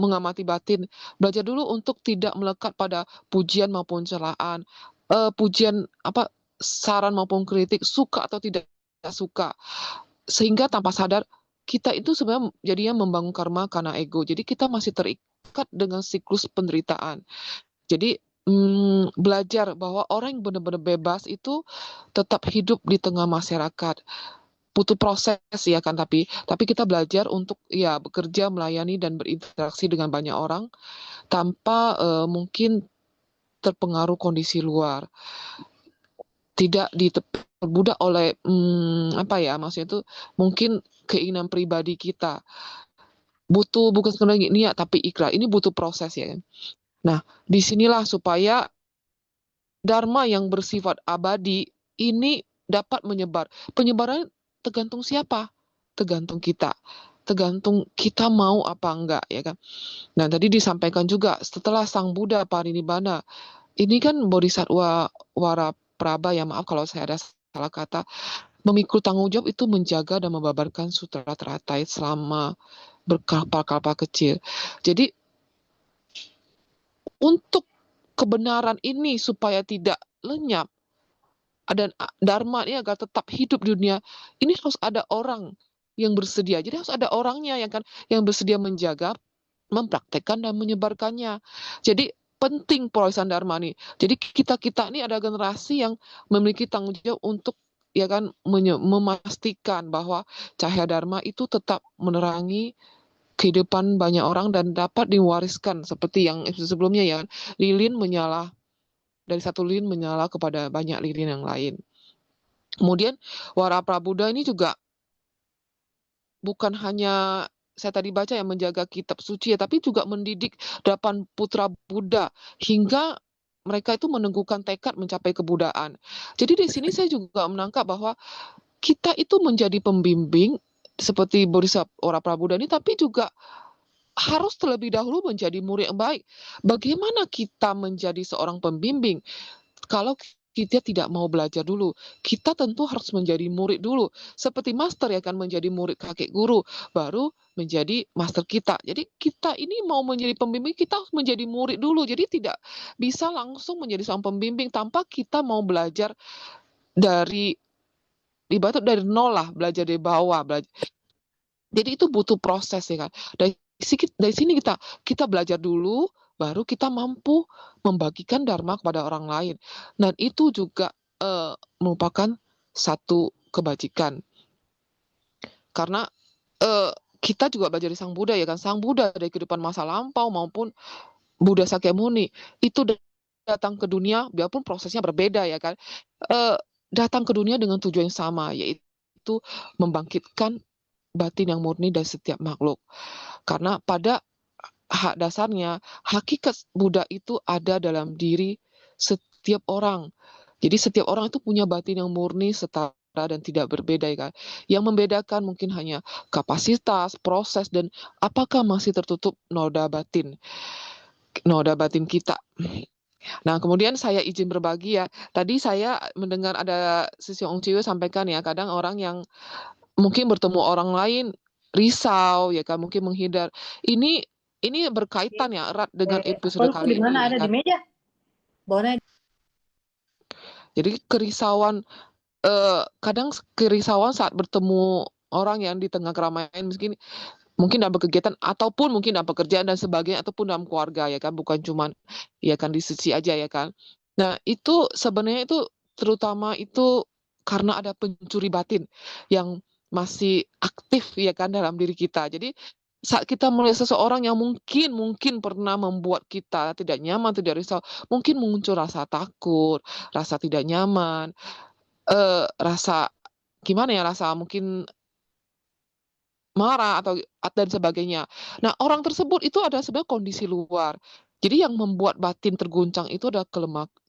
mengamati batin, belajar dulu untuk tidak melekat pada pujian maupun celaan, saran maupun kritik, suka atau tidak suka, sehingga tanpa sadar kita itu sebenarnya jadinya membangun karma karena ego. Jadi kita masih terikat dengan siklus penderitaan. Jadi belajar bahwa orang yang benar-benar bebas itu tetap hidup di tengah masyarakat. Butuh proses ya kan, tapi kita belajar untuk ya bekerja, melayani dan berinteraksi dengan banyak orang tanpa mungkin terpengaruh kondisi luar. Tidak diperbudak oleh maksudnya itu mungkin keinginan pribadi kita. Bukan sekedar niat tapi ikhlas. Ini butuh proses ya kan. Nah, disinilah supaya dharma yang bersifat abadi ini dapat menyebar. Penyebaran tergantung siapa? Tergantung kita. Tergantung kita mau apa enggak ya kan. Nah, tadi disampaikan juga setelah Sang Buddha parinibbana, ini kan Bodhisattva Waraprabha ya, maaf kalau saya ada salah kata, memikul tanggung jawab itu menjaga dan membabarkan sutra teratai selama berkalpa-kalpa kecil. Jadi untuk kebenaran ini supaya tidak lenyap dan dharma ini agar tetap hidup di dunia, ini harus ada orang yang bersedia. Jadi harus ada orangnya yang bersedia menjaga, mempraktekkan dan menyebarkannya. Jadi penting pewarisan dharma ini. Jadi kita ini ada generasi yang memiliki tanggung jawab untuk ya kan memastikan bahwa cahaya dharma itu tetap menerangi kehidupan banyak orang dan dapat diwariskan seperti yang sebelumnya ya, lilin menyala dari satu lilin menyala kepada banyak lilin yang lain. Kemudian Waraprabudha ini juga bukan hanya saya tadi baca yang menjaga kitab suci ya, tapi juga mendidik 8 putra Buddha hingga mereka itu meneguhkan tekad mencapai kebudaan. Jadi di sini saya juga menangkap bahwa kita itu menjadi pembimbing seperti Bodhisattva Waraprabudha ini, tapi juga harus terlebih dahulu menjadi murid yang baik. Bagaimana kita menjadi seorang pembimbing kalau kita tidak mau belajar dulu? Kita tentu harus menjadi murid dulu. Seperti master ya kan, menjadi murid kakek guru, baru menjadi master kita. Jadi kita ini mau menjadi pembimbing, kita harus menjadi murid dulu. Jadi tidak bisa langsung menjadi seorang pembimbing tanpa kita mau belajar dari nol lah, belajar dari bawah. Jadi itu butuh proses ya kan. Dari sini kita belajar dulu, baru kita mampu membagikan dharma kepada orang lain. Dan itu juga merupakan satu kebajikan. Karena kita juga belajar dari Sang Buddha ya kan. Sang Buddha dari kehidupan masa lampau maupun Buddha Sakyamuni itu datang ke dunia, biarpun prosesnya berbeda ya kan. Datang ke dunia dengan tujuan yang sama, yaitu membangkitkan batin yang murni dari setiap makhluk. Karena pada hak dasarnya, hakikat Buddha itu ada dalam diri setiap orang. Jadi setiap orang itu punya batin yang murni, setara dan tidak berbeda ya kan. Yang membedakan mungkin hanya kapasitas, proses, dan apakah masih tertutup noda batin kita. Nah, kemudian saya izin berbagi ya. Tadi saya mendengar ada Sisi Ong Ciwe sampaikan ya, kadang orang yang mungkin bertemu orang lain risau ya kan, mungkin menghindar. Ini berkaitan ya erat dengan episode Apelku kali di mana ini ya ada kan. di meja? Bawahnya Jadi kadang kerisauan saat bertemu orang yang di tengah keramaian mungkin dalam kegiatan ataupun mungkin dalam pekerjaan dan sebagainya ataupun dalam keluarga ya kan, bukan cuman ya kan di sisi aja ya kan. Nah, itu sebenarnya itu terutama itu karena ada pencuri batin yang masih aktif ya kan dalam diri kita. Jadi saat kita melihat seseorang yang mungkin pernah membuat kita tidak nyaman, tidak risau, mungkin muncul rasa takut, rasa tidak nyaman, rasa gimana ya, rasa mungkin marah atau dan sebagainya. Nah, orang tersebut itu adalah sebenarnya kondisi luar. Jadi yang membuat batin terguncang itu adalah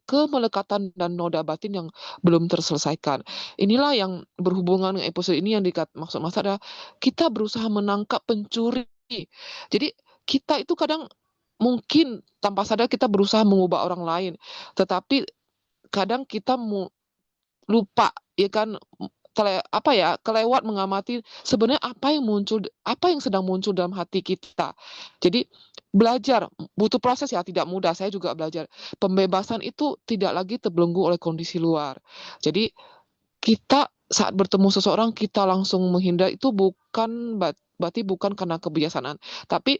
kemelekatan dan noda batin yang belum terselesaikan. Inilah yang berhubungan dengan episode ini yang maksud Mas adalah kita berusaha menangkap pencuri. Jadi kita itu kadang mungkin tanpa sadar kita berusaha mengubah orang lain, tetapi kadang kita lupa ya kan, kelewat mengamati sebenarnya apa yang sedang muncul dalam hati kita. Jadi belajar butuh proses ya, tidak mudah. Saya juga belajar. Pembebasan itu tidak lagi terbelenggu oleh kondisi luar. Jadi kita saat bertemu seseorang kita langsung menghindar itu berarti bukan karena kebiasaan, tapi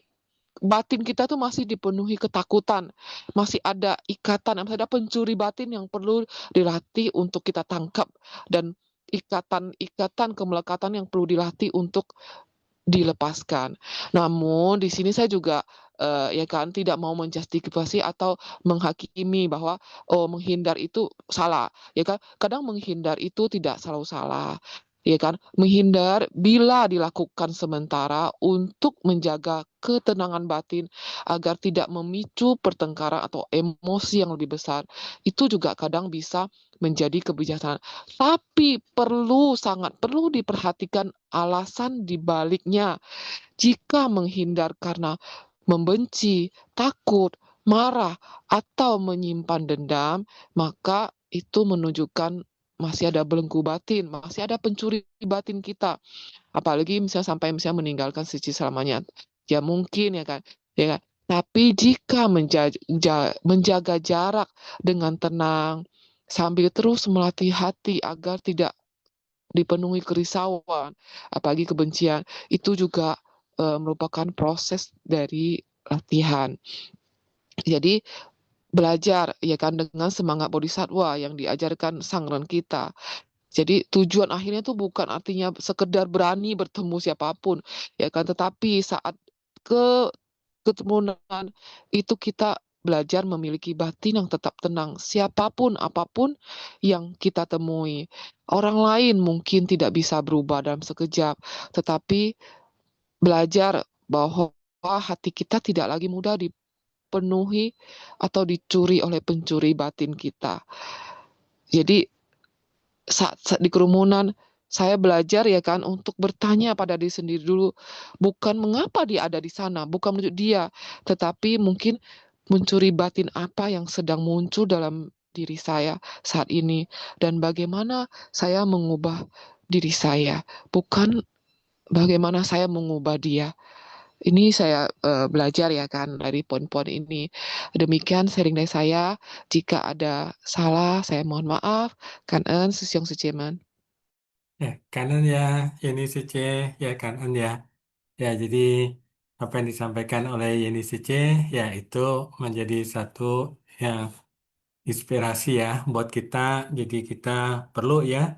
batin kita tuh masih dipenuhi ketakutan, masih ada ikatan, masih ada pencuri batin yang perlu dilatih untuk kita tangkap, dan ikatan kemelekatan yang perlu dilatih untuk dilepaskan. Namun di sini saya juga ya kan tidak mau menjustifikasi atau menghakimi bahwa menghindar itu salah. Ya kan, kadang menghindar itu tidak selalu salah. Ya kan, menghindar bila dilakukan sementara untuk menjaga ketenangan batin agar tidak memicu pertengkaran atau emosi yang lebih besar. Itu juga kadang bisa menjadi kebijaksanaan. Tapi sangat perlu diperhatikan alasan di baliknya. Jika menghindar karena membenci, takut, marah, atau menyimpan dendam, maka itu menunjukkan masih ada belenggu batin, masih ada pencuri batin kita. Apalagi misalnya sampai misalnya meninggalkan suci selamanya. Ya mungkin ya kan. Ya kan? Tapi jika menjaga jarak dengan tenang, sambil terus melatih hati agar tidak dipenuhi kerisauan, apalagi kebencian, itu juga merupakan proses dari latihan. Jadi belajar ya kan dengan semangat bodhisatwa yang diajarkan sang ren kita. Jadi tujuan akhirnya tuh bukan artinya sekedar berani bertemu siapapun ya kan, tetapi saat ketemuan itu kita belajar memiliki batin yang tetap tenang siapapun apapun yang kita temui. Orang lain mungkin tidak bisa berubah dalam sekejap, tetapi belajar bahwa hati kita tidak lagi mudah dipenuhi atau dicuri oleh pencuri batin kita. Jadi saat di kerumunan saya belajar ya kan untuk bertanya pada diri sendiri dulu, bukan mengapa dia ada di sana, bukan menunjuk dia, tetapi mungkin mencuri batin apa yang sedang muncul dalam diri saya saat ini dan bagaimana saya mengubah diri saya, bukan bagaimana saya mengubah dia. Ini saya belajar ya kan dari poin-poin ini. Demikian sharing dari saya. Jika ada salah, saya mohon maaf. Kangen Susyong Suceman. Ya, kanan ya, Yeni Suce, ya kanan ya. Ya, jadi apa yang disampaikan oleh Yeni Suce, ya itu menjadi satu yang inspirasi ya buat kita. Jadi kita perlu ya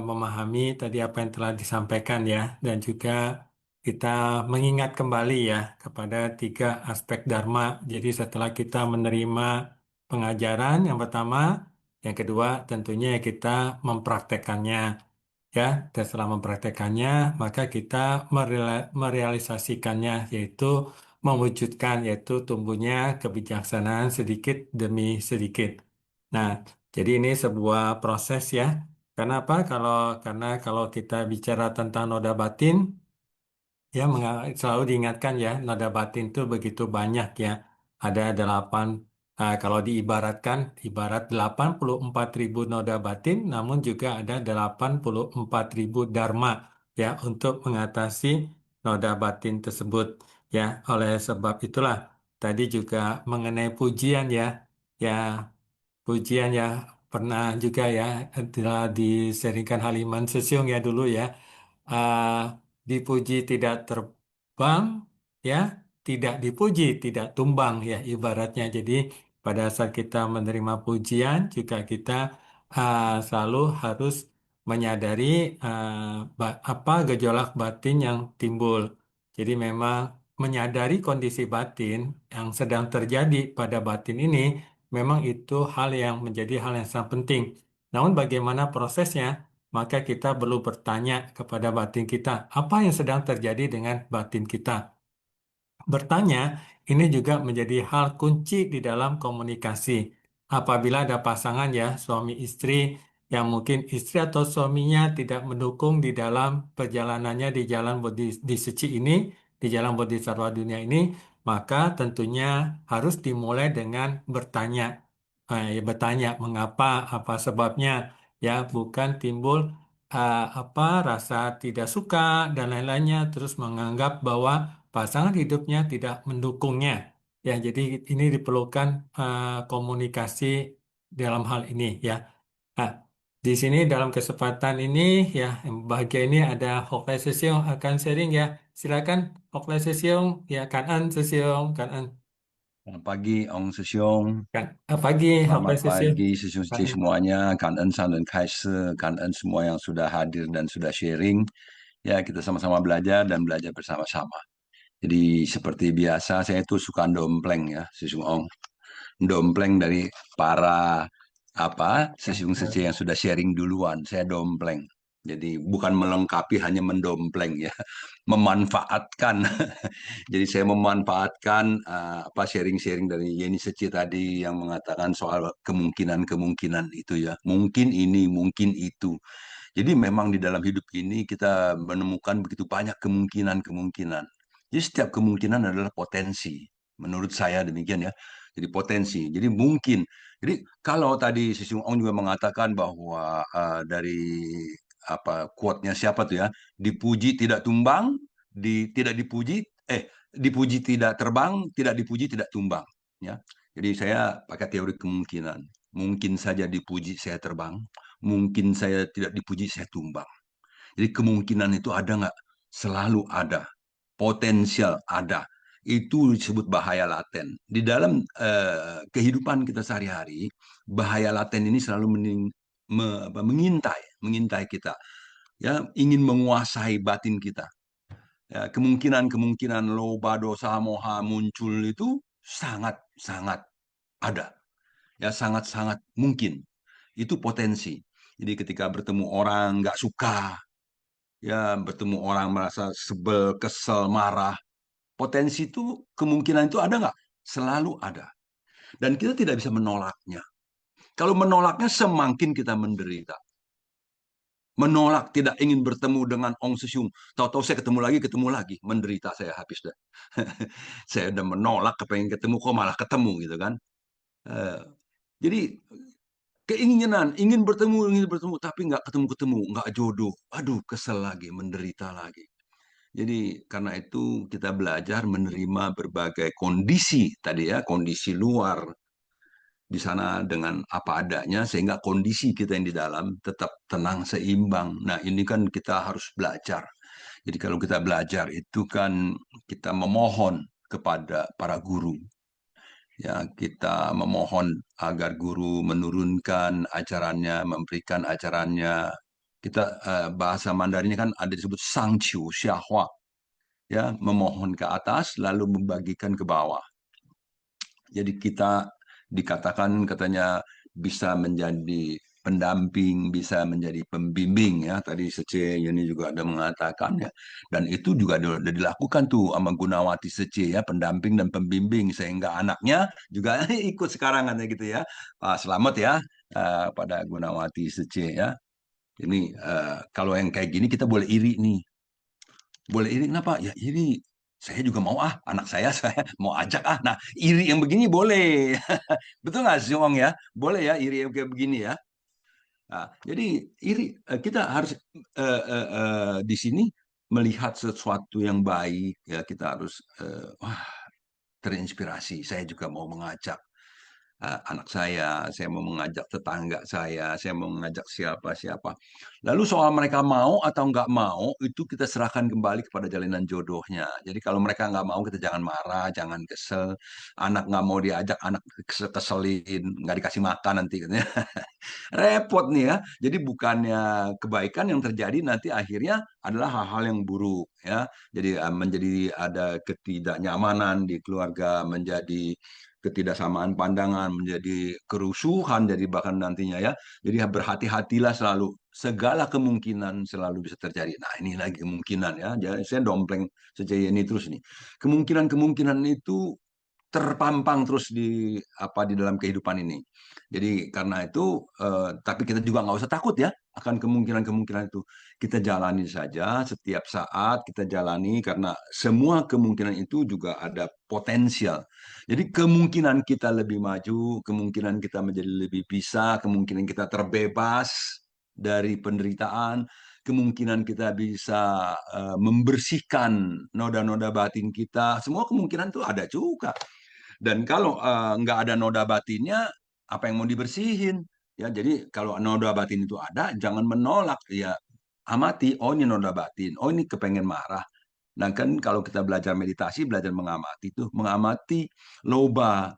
memahami tadi apa yang telah disampaikan ya, dan juga kita mengingat kembali ya kepada tiga aspek Dharma. Jadi setelah kita menerima pengajaran yang pertama, yang kedua tentunya kita mempraktekannya. Ya, dan setelah mempraktekannya, maka kita merealisasikannya, yaitu mewujudkan, yaitu tumbuhnya kebijaksanaan sedikit demi sedikit. Nah, jadi ini sebuah proses ya. Kenapa? Karena kalau kita bicara tentang noda batin, ya selalu diingatkan ya, noda batin itu begitu banyak ya. Ada 8 Kalau diibaratkan, ibarat 84.000 noda batin, namun juga ada 84.000 dharma ya untuk mengatasi noda batin tersebut ya. Oleh sebab itulah tadi juga mengenai pujian ya, ya pujian ya pernah juga ya telah diseringkan Haliman Sesiung ya dulu ya. Ah, dipuji tidak terbang ya, tidak dipuji tidak tumbang ya ibaratnya. Jadi pada saat kita menerima pujian juga kita selalu harus menyadari apa gejolak batin yang timbul. Jadi memang menyadari kondisi batin yang sedang terjadi pada batin ini memang itu hal yang menjadi hal yang sangat penting. Namun bagaimana prosesnya? Maka kita perlu bertanya kepada batin kita, apa yang sedang terjadi dengan batin kita? Bertanya ini juga menjadi hal kunci di dalam komunikasi. Apabila ada pasangan ya, suami istri yang mungkin istri atau suaminya tidak mendukung di dalam perjalanannya di jalan di suci ini, di jalan bodhisattva dunia ini, maka tentunya harus dimulai dengan bertanya. Ya, bertanya mengapa, apa sebabnya, ya bukan timbul apa rasa tidak suka dan lain-lainnya, terus menganggap bahwa pasangan hidupnya tidak mendukungnya. Ya, jadi ini diperlukan komunikasi dalam hal ini ya. Nah, di sini dalam kesempatan ini ya, yang bahagia ini ada Hoklai Sesiong akan sharing ya. Silakan Hoklai Sesiong ya, Kan Sesiong, Kan. Selamat pagi, Ong Sesiong. Pagi Selamat Hoklai Sesiong. pagi, Sesiong Suci semuanya. Kangen San Kaise, kangen semua yang sudah hadir dan sudah sharing. Ya, kita sama-sama belajar dan belajar bersama-sama. Jadi seperti biasa, saya itu suka dompleng ya, Sesiong Ong. Dompleng dari para Sesiong Suci yang sudah sharing duluan. Saya dompleng. Jadi bukan melengkapi, hanya mendompleng ya, memanfaatkan. Jadi saya memanfaatkan sharing-sharing dari Yeni Seci tadi yang mengatakan soal kemungkinan-kemungkinan itu ya. Mungkin ini, mungkin itu. Jadi memang di dalam hidup ini kita menemukan begitu banyak kemungkinan-kemungkinan. Jadi setiap kemungkinan adalah potensi. Menurut saya demikian ya. Jadi potensi. Jadi mungkin. Jadi kalau tadi si Sung Ong juga mengatakan bahwa dari quote-nya siapa tuh ya, dipuji tidak tumbang, tidak dipuji dipuji tidak terbang, tidak dipuji tidak tumbang ya. Jadi saya pakai teori kemungkinan. Mungkin saja dipuji saya terbang, mungkin saya tidak dipuji saya tumbang. Jadi kemungkinan itu ada nggak? Selalu ada. Potensial ada. Itu disebut bahaya laten. Di dalam kehidupan kita sehari-hari, bahaya laten ini selalu mengintai kita. Ya, ingin menguasai batin kita. Ya, kemungkinan-kemungkinan loba, dosa, moha muncul itu sangat-sangat ada. Ya, sangat-sangat mungkin. Itu potensi. Jadi ketika bertemu orang nggak suka, ya bertemu orang merasa sebel, kesel, marah, potensi itu, kemungkinan itu ada nggak? Selalu ada. Dan kita tidak bisa menolaknya. Kalau menolaknya semakin kita menderita. Menolak, tidak ingin bertemu dengan Ong Sesiung. Tahu-tahu saya ketemu lagi, menderita saya habis dah. Saya udah menolak, kepengen ketemu, kok malah ketemu gitu kan. Jadi keinginan, ingin bertemu, tapi nggak ketemu-ketemu, nggak jodoh. Aduh, kesel lagi, menderita lagi. Jadi karena itu kita belajar menerima berbagai kondisi tadi ya, kondisi luar di sana dengan apa adanya sehingga kondisi kita yang di dalam tetap tenang, seimbang. Nah, ini kan kita harus belajar. Jadi kalau kita belajar itu kan kita memohon kepada para guru. Ya, kita memohon agar guru menurunkan ajarannya, memberikan ajarannya. Kita bahasa Mandarinnya kan ada disebut sangqiu xiahua. Ya, memohon ke atas lalu membagikan ke bawah. Jadi kita dikatakan katanya bisa menjadi pendamping, bisa menjadi pembimbing ya. Tadi Sece ini juga ada mengatakan ya. Dan itu juga sudah dilakukan tuh sama Gunawati Sece ya, pendamping dan pembimbing sehingga anaknya juga ikut sekarang katanya gitu ya. Selamat ya pada Gunawati Sece ya. Ini kalau yang kayak gini kita boleh iri nih. Boleh iri kenapa? Ya iri saya juga mau anak saya mau ajak Nah, iri yang begini boleh. Betul nggak sih, Ong ya? Boleh ya iri yang kayak begini ya. Nah, jadi kita harus di sini melihat sesuatu yang baik ya, kita harus terinspirasi. Saya juga mau mengajak anak saya mau mengajak tetangga saya mau mengajak siapa-siapa. Lalu soal mereka mau atau nggak mau, itu kita serahkan kembali kepada jalinan jodohnya. Jadi kalau mereka nggak mau, kita jangan marah, jangan kesel. Anak nggak mau diajak, anak keselin, nggak dikasih makan nanti. Repot nih ya. Jadi bukannya kebaikan yang terjadi nanti akhirnya adalah hal-hal yang buruk ya. Jadi menjadi ada ketidaknyamanan di keluarga, menjadi ketidaksamaan pandangan, menjadi kerusuhan, jadi bahkan nantinya ya. Jadi berhati-hatilah selalu. Segala kemungkinan selalu bisa terjadi. Nah, ini lagi kemungkinan ya. Jadi saya dompleng sejak ini terus nih. Kemungkinan-kemungkinan itu terpampang terus di dalam kehidupan ini. Jadi karena itu, tapi kita juga nggak usah takut ya akan kemungkinan-kemungkinan itu. Kita jalani saja setiap saat, kita jalani karena semua kemungkinan itu juga ada potensial. Jadi kemungkinan kita lebih maju, kemungkinan kita menjadi lebih bisa, kemungkinan kita terbebas dari penderitaan, kemungkinan kita bisa membersihkan noda-noda batin kita, semua kemungkinan itu ada juga. Dan kalau nggak ada noda batinnya, apa yang mau dibersihin? Ya, jadi kalau noda batin itu ada, jangan menolak. Ya, amati. Oh, ini noda batin. Oh, ini kepengen marah. Nah, kan kalau kita belajar meditasi, belajar mengamati itu, mengamati loba,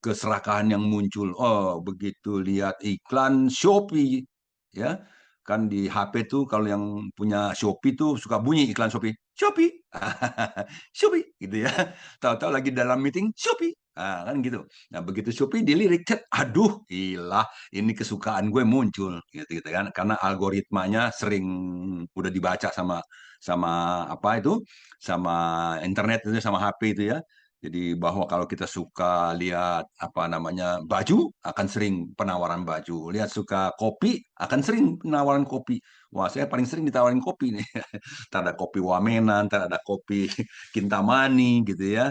keserakahan yang muncul. Oh, begitu lihat iklan Shopee, ya kan di HP tuh kalau yang punya Shopee tuh suka bunyi iklan Shopee, Shopee, Shopee, gitu ya. Tahu-tahu lagi dalam meeting Shopee, kan gitu. Nah begitu Shopee dilirik, chat, aduh, ilah, ini kesukaan gue muncul, gitu kan. Karena algoritmanya sering udah dibaca sama sama apa itu, sama internet itu, sama HP itu ya. Jadi bahwa kalau kita suka lihat apa namanya baju, akan sering penawaran baju. Lihat suka kopi, akan sering penawaran kopi. Wah, saya paling sering ditawarin kopi nih. Ntar ada kopi Wamena, ntar ada kopi Kintamani gitu ya.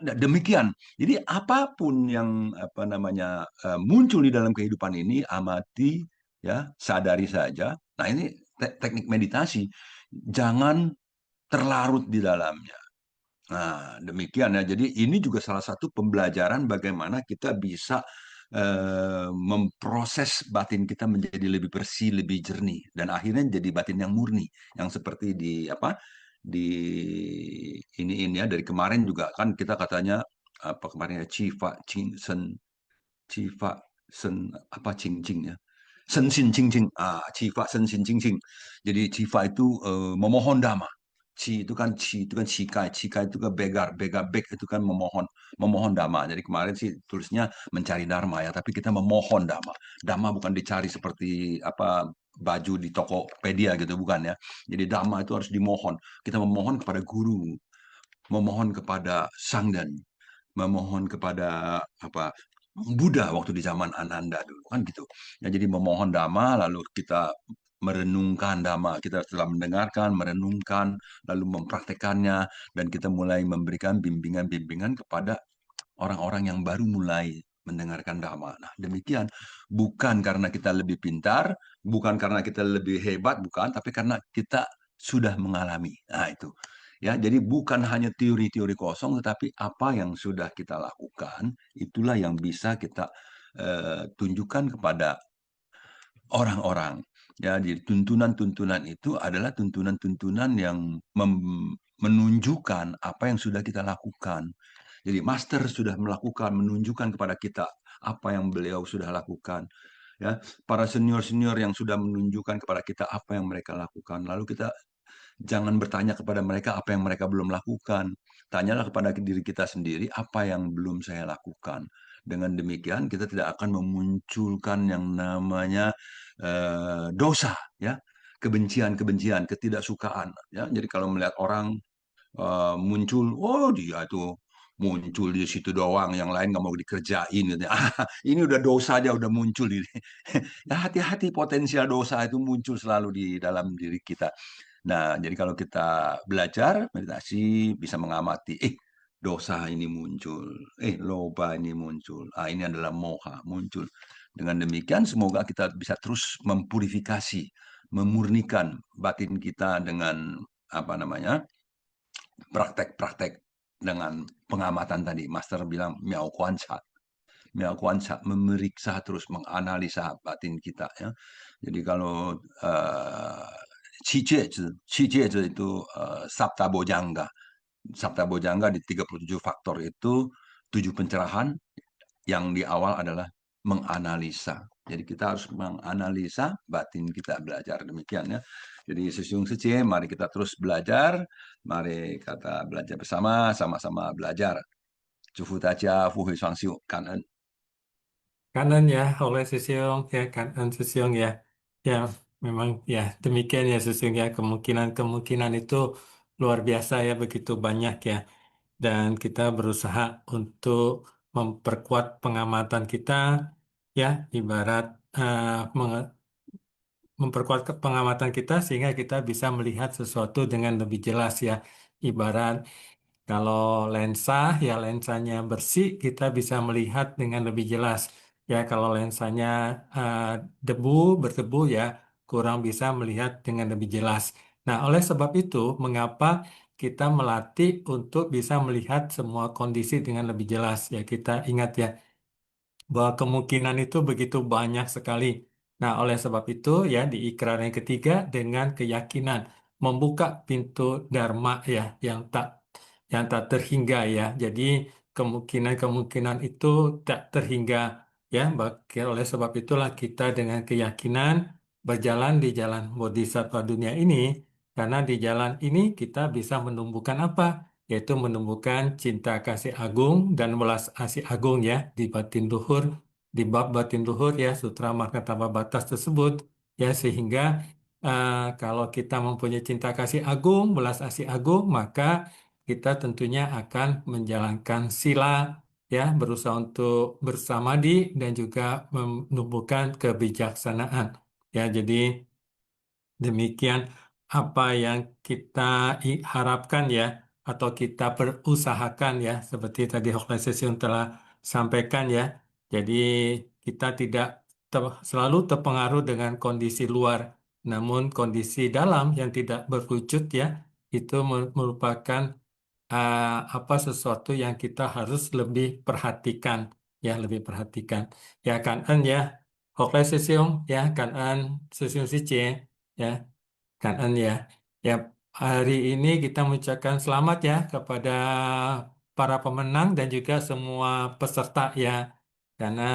Demikian. Jadi apapun yang apa namanya muncul di dalam kehidupan ini, amati ya, sadari saja. Nah, ini teknik meditasi. Jangan terlarut di dalamnya. Nah, demikian ya. Jadi ini juga salah satu pembelajaran bagaimana kita bisa memproses batin kita menjadi lebih bersih, lebih jernih, dan akhirnya jadi batin yang murni, yang seperti di apa di ini ya dari kemarin juga kan kita katanya apa kemarin ya Cifa Cing Sen Cifa Sen apa Cing Cing ya. Sensin Cing Cing, Cifa Sensin Cing Cing. Jadi Cifa itu memohon dhamma. Ci itu kan cikai, cikai itu kan begar, beg itu kan memohon dhamma. Jadi kemarin sih tulisnya mencari dharma ya, tapi kita memohon dhamma. Dhamma bukan dicari seperti apa baju di Tokopedia gitu, bukan ya. Jadi dhamma itu harus dimohon. Kita memohon kepada guru, memohon kepada sangdan, memohon kepada apa Buddha waktu di zaman Ananda dulu kan gitu. Ya, jadi memohon dhamma lalu kita merenungkan dhamma, kita setelah mendengarkan, merenungkan, lalu mempraktekannya, dan kita mulai memberikan bimbingan-bimbingan kepada orang-orang yang baru mulai mendengarkan dhamma. Nah, demikian. Bukan karena kita lebih pintar, bukan karena kita lebih hebat, bukan, tapi karena kita sudah mengalami. Nah, itu. Ya, jadi bukan hanya teori-teori kosong, tetapi apa yang sudah kita lakukan, itulah yang bisa kita tunjukkan kepada orang-orang. Ya, jadi tuntunan-tuntunan itu adalah tuntunan-tuntunan yang menunjukkan apa yang sudah kita lakukan. Jadi master sudah melakukan, menunjukkan kepada kita apa yang beliau sudah lakukan. Ya, para senior-senior yang sudah menunjukkan kepada kita apa yang mereka lakukan. Lalu kita jangan bertanya kepada mereka apa yang mereka belum lakukan. Tanyalah kepada diri kita sendiri apa yang belum saya lakukan. Dengan demikian kita tidak akan memunculkan yang namanya dosa, ya, kebencian, ketidaksukaan. Ya, jadi kalau melihat orang muncul, oh dia itu muncul di situ doang, yang lain nggak mau dikerjain. Gitu. Ini udah dosa aja udah muncul ini. Ya, hati-hati, potensial dosa itu muncul selalu di dalam diri kita. Nah, jadi kalau kita belajar meditasi bisa mengamati, dosa ini muncul, loba ini muncul, ini adalah moha muncul. Dengan demikian semoga kita bisa terus mempurifikasi, memurnikan batin kita dengan apa namanya praktek-praktek dengan pengamatan tadi. Master bilang miao kuansat. Miao kuansat memeriksa terus menganalisa batin kita ya. Jadi kalau Qi itu Sabta Bojangga. Sabta Bojangga di 37 faktor itu 7 pencerahan yang di awal adalah menganalisa. Jadi kita harus menganalisa batin kita belajar demikian ya. Jadi Sesiung Sece, mari kita terus belajar, mari kita belajar bersama, sama-sama belajar. Cufu Taja, Fu Hui Shuang Xiu, Kanen. Kanan ya oleh Sesiong ya, kanan Sesiong ya. Ya, memang ya demikian ya Sesiong ya, kemungkinan-kemungkinan itu luar biasa ya, begitu banyak ya. Dan kita berusaha untuk memperkuat pengamatan kita ya, ibarat memperkuat pengamatan kita sehingga kita bisa melihat sesuatu dengan lebih jelas ya. Ibarat kalau lensa ya, lensanya bersih, kita bisa melihat dengan lebih jelas. Ya, kalau lensanya eh, debu, berdebu ya, kurang bisa melihat dengan lebih jelas. Nah, oleh sebab itu, mengapa kita melatih untuk bisa melihat semua kondisi dengan lebih jelas? Ya, kita ingat ya, bahwa kemungkinan itu begitu banyak sekali. Nah, oleh sebab itu ya, di ikrar yang ketiga dengan keyakinan membuka pintu dharma ya, yang tak terhingga ya. Jadi kemungkinan-kemungkinan itu tak terhingga ya. Oleh sebab itulah kita dengan keyakinan berjalan di jalan bodhisattva dunia ini, karena di jalan ini kita bisa menumbuhkan apa? Yaitu menumbuhkan cinta kasih agung dan welas asih agung ya di batin luhur, di bab batin luhur ya, Sutra Marga Tanpa Batas tersebut ya, sehingga kalau kita mempunyai cinta kasih agung, welas asih agung, maka kita tentunya akan menjalankan sila ya, berusaha untuk bersamadi dan juga menumbuhkan kebijaksanaan ya. Jadi demikian apa yang kita harapkan ya, atau kita berusahakan ya, seperti tadi Hoklen Sesiun telah sampaikan ya. Jadi kita tidak selalu terpengaruh dengan kondisi luar, namun kondisi dalam yang tidak berwujud ya, itu merupakan apa sesuatu yang kita harus lebih perhatikan ya, lebih perhatikan ya. Kan en ya, Hoklen Sesiun ya, kan en Sesiun Sice ya, kan en ya. Ya, hari ini kita mengucapkan selamat ya kepada para pemenang dan juga semua peserta ya, karena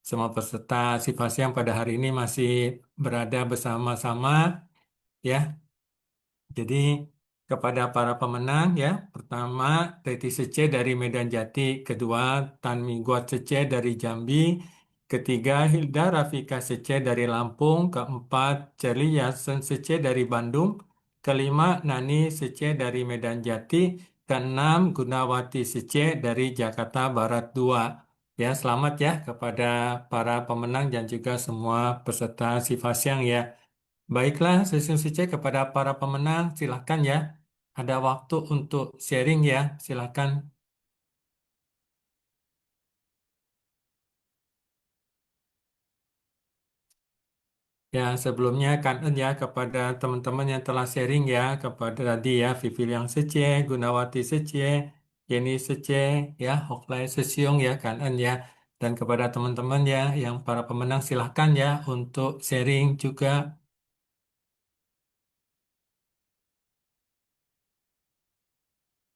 semua peserta Sifas yang pada hari ini masih berada bersama-sama ya. Jadi kepada para pemenang ya, pertama Teti Sece dari Medan Jati, kedua Tan Mingguat Sece dari Jambi, ketiga Hilda Rafika Sece dari Lampung, keempat Charlie Yasen Sece dari Bandung, kelima Nani Sece dari Medan Jati, keenam Gunawati Sece dari Jakarta Barat 2. Ya, selamat ya kepada para pemenang dan juga semua peserta Sifasyang ya. Baiklah, sesi cek kepada para pemenang, silakan ya. Ada waktu untuk sharing ya, silakan. Ya, sebelumnya kan ya kepada teman-teman yang telah sharing ya, kepada tadi ya, Vivi yang Sece, Gunawati Sece, Yeni Sece, ya, Hoklai Sesiong ya, kan ya. Dan kepada teman-teman ya, yang para pemenang silakan ya untuk sharing juga.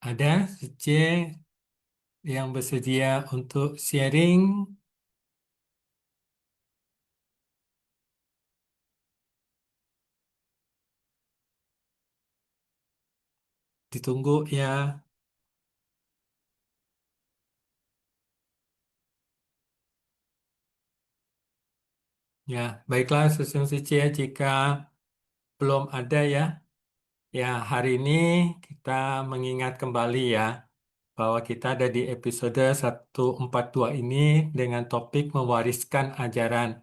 Ada Sece yang bersedia untuk sharing. Ditunggu ya. Ya, baiklah Susun Suci ya, jika belum ada ya. Ya, hari ini kita mengingat kembali ya, bahwa kita ada di episode 142 ini dengan topik mewariskan ajaran.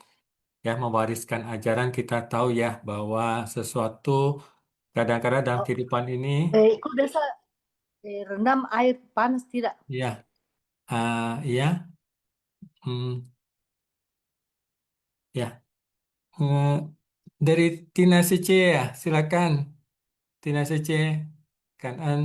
Ya, mewariskan ajaran, kita tahu ya bahwa sesuatu Kadang-kadang dalam Oh, kehidupan ini, Kok biasa rendam air panas tidak? ya, iya, hmm, ya. Eh, dari Tina CC ya, silakan. Tina CC, Kanan.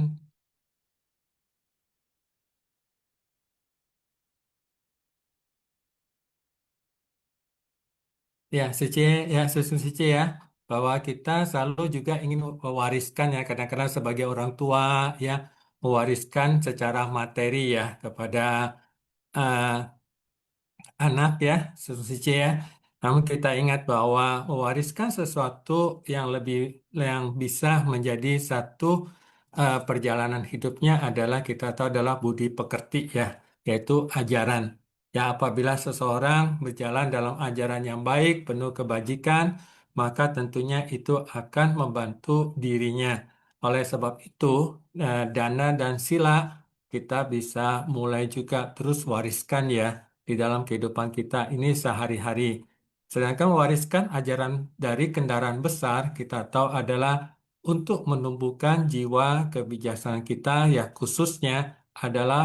Ya, CC, ya, susun CC ya. Bahwa kita selalu juga ingin mewariskan ya, kadang-kadang sebagai orang tua ya, mewariskan secara materi ya kepada eh, anak ya, suci ya. Namun kita ingat bahwa mewariskan sesuatu yang lebih yang bisa menjadi satu perjalanan hidupnya adalah kita tahu adalah budi pekerti ya, yaitu ajaran. Ya, apabila seseorang berjalan dalam ajaran yang baik, penuh kebajikan, maka tentunya itu akan membantu dirinya. Oleh sebab itu, dana dan sila kita bisa mulai juga terus wariskan ya di dalam kehidupan kita ini sehari-hari. Sedangkan mewariskan ajaran dari kendaraan besar kita tahu adalah untuk menumbuhkan jiwa kebijaksanaan kita ya khususnya adalah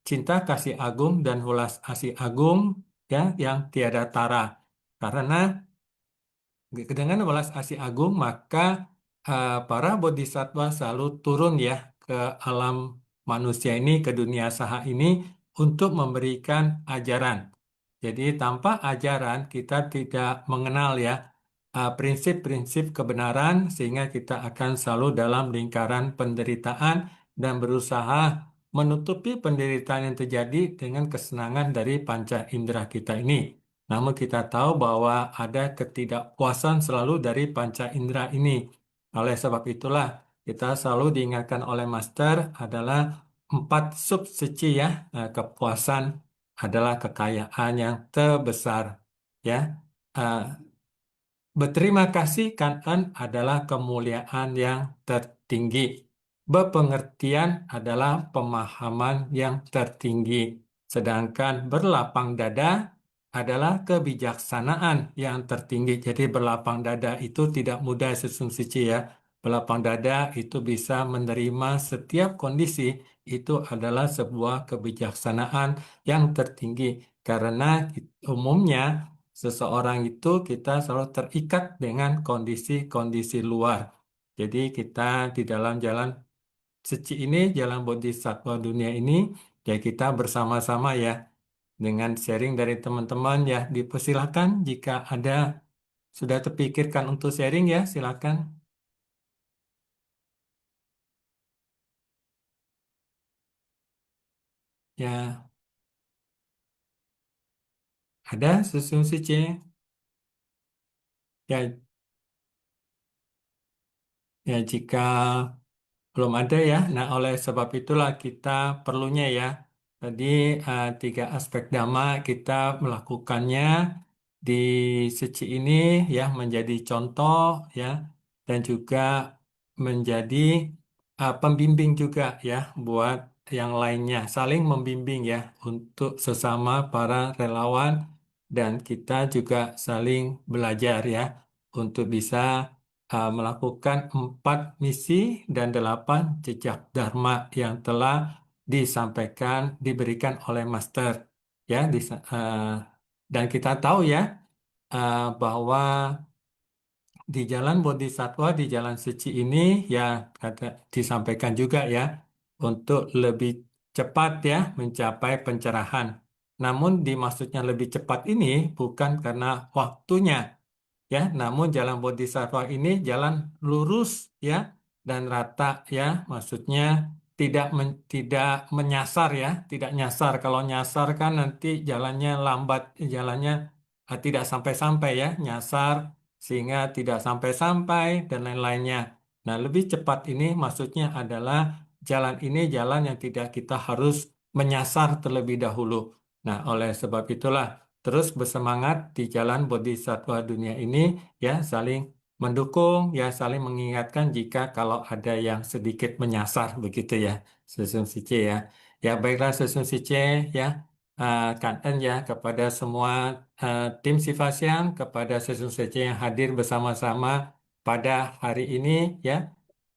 cinta kasih agung dan welas asih agung ya yang tiada tara. Karena dengan welas asih agung, maka para bodhisattva selalu turun ya ke alam manusia ini, ke dunia saha ini untuk memberikan ajaran. Jadi tanpa ajaran kita tidak mengenal ya prinsip-prinsip kebenaran sehingga kita akan selalu dalam lingkaran penderitaan dan berusaha menutupi penderitaan yang terjadi dengan kesenangan dari panca indera kita ini. Namun kita tahu bahwa ada ketidakpuasan selalu dari panca indera ini. Oleh sebab itulah kita selalu diingatkan oleh Master adalah 4 sub seci ya. Kepuasan adalah kekayaan yang terbesar ya. Eh, Berterima kasih kanan adalah kemuliaan yang tertinggi. Berpengertian adalah pemahaman yang tertinggi. Sedangkan berlapang dada adalah kebijaksanaan yang tertinggi. Jadi berlapang dada itu tidak mudah sesungguhnya ya. Berlapang dada itu bisa menerima setiap kondisi. Itu adalah sebuah kebijaksanaan yang tertinggi. Karena umumnya seseorang itu kita selalu terikat dengan kondisi-kondisi luar. Jadi kita di dalam jalan suci ini, jalan bodhisattva dunia ini, ya kita bersama-sama ya dengan sharing dari teman-teman ya dipersilakan jika ada sudah terpikirkan untuk sharing ya silakan. Ya ada susun suci ya ya jika belum ada ya. Nah, oleh sebab itulah kita perlunya ya. Tadi 3 aspek dhamma kita melakukannya di seci ini ya menjadi contoh ya dan juga menjadi pembimbing juga ya buat yang lainnya. Saling membimbing ya untuk sesama para relawan dan kita juga saling belajar ya untuk bisa melakukan 4 misi dan 8 jejak Dharma yang telah disampaikan, diberikan oleh Master. Ya, dan kita tahu ya bahwa di jalan Bodhisattva, di jalan suci ini ya disampaikan juga ya untuk lebih cepat ya mencapai pencerahan. Namun dimaksudnya lebih cepat ini bukan karena waktunya ya, namun jalan bodhisattva ini jalan lurus ya dan rata ya, maksudnya tidak menyasar ya, tidak nyasar. Kalau nyasar kan nanti jalannya lambat, jalannya tidak sampai-sampai ya, nyasar sehingga tidak sampai-sampai dan lain-lainnya. Nah, lebih cepat ini maksudnya adalah jalan ini jalan yang tidak kita harus menyasar terlebih dahulu. Nah, oleh sebab itulah terus bersemangat di jalan bodhisattva dunia ini ya saling mendukung ya saling mengingatkan jika kalau ada yang sedikit menyasar begitu ya Susun Sice ya ya baiklah Susun Sice ya Kak En ya kepada semua tim Sifasiang kepada Susun Sice yang hadir bersama-sama pada hari ini ya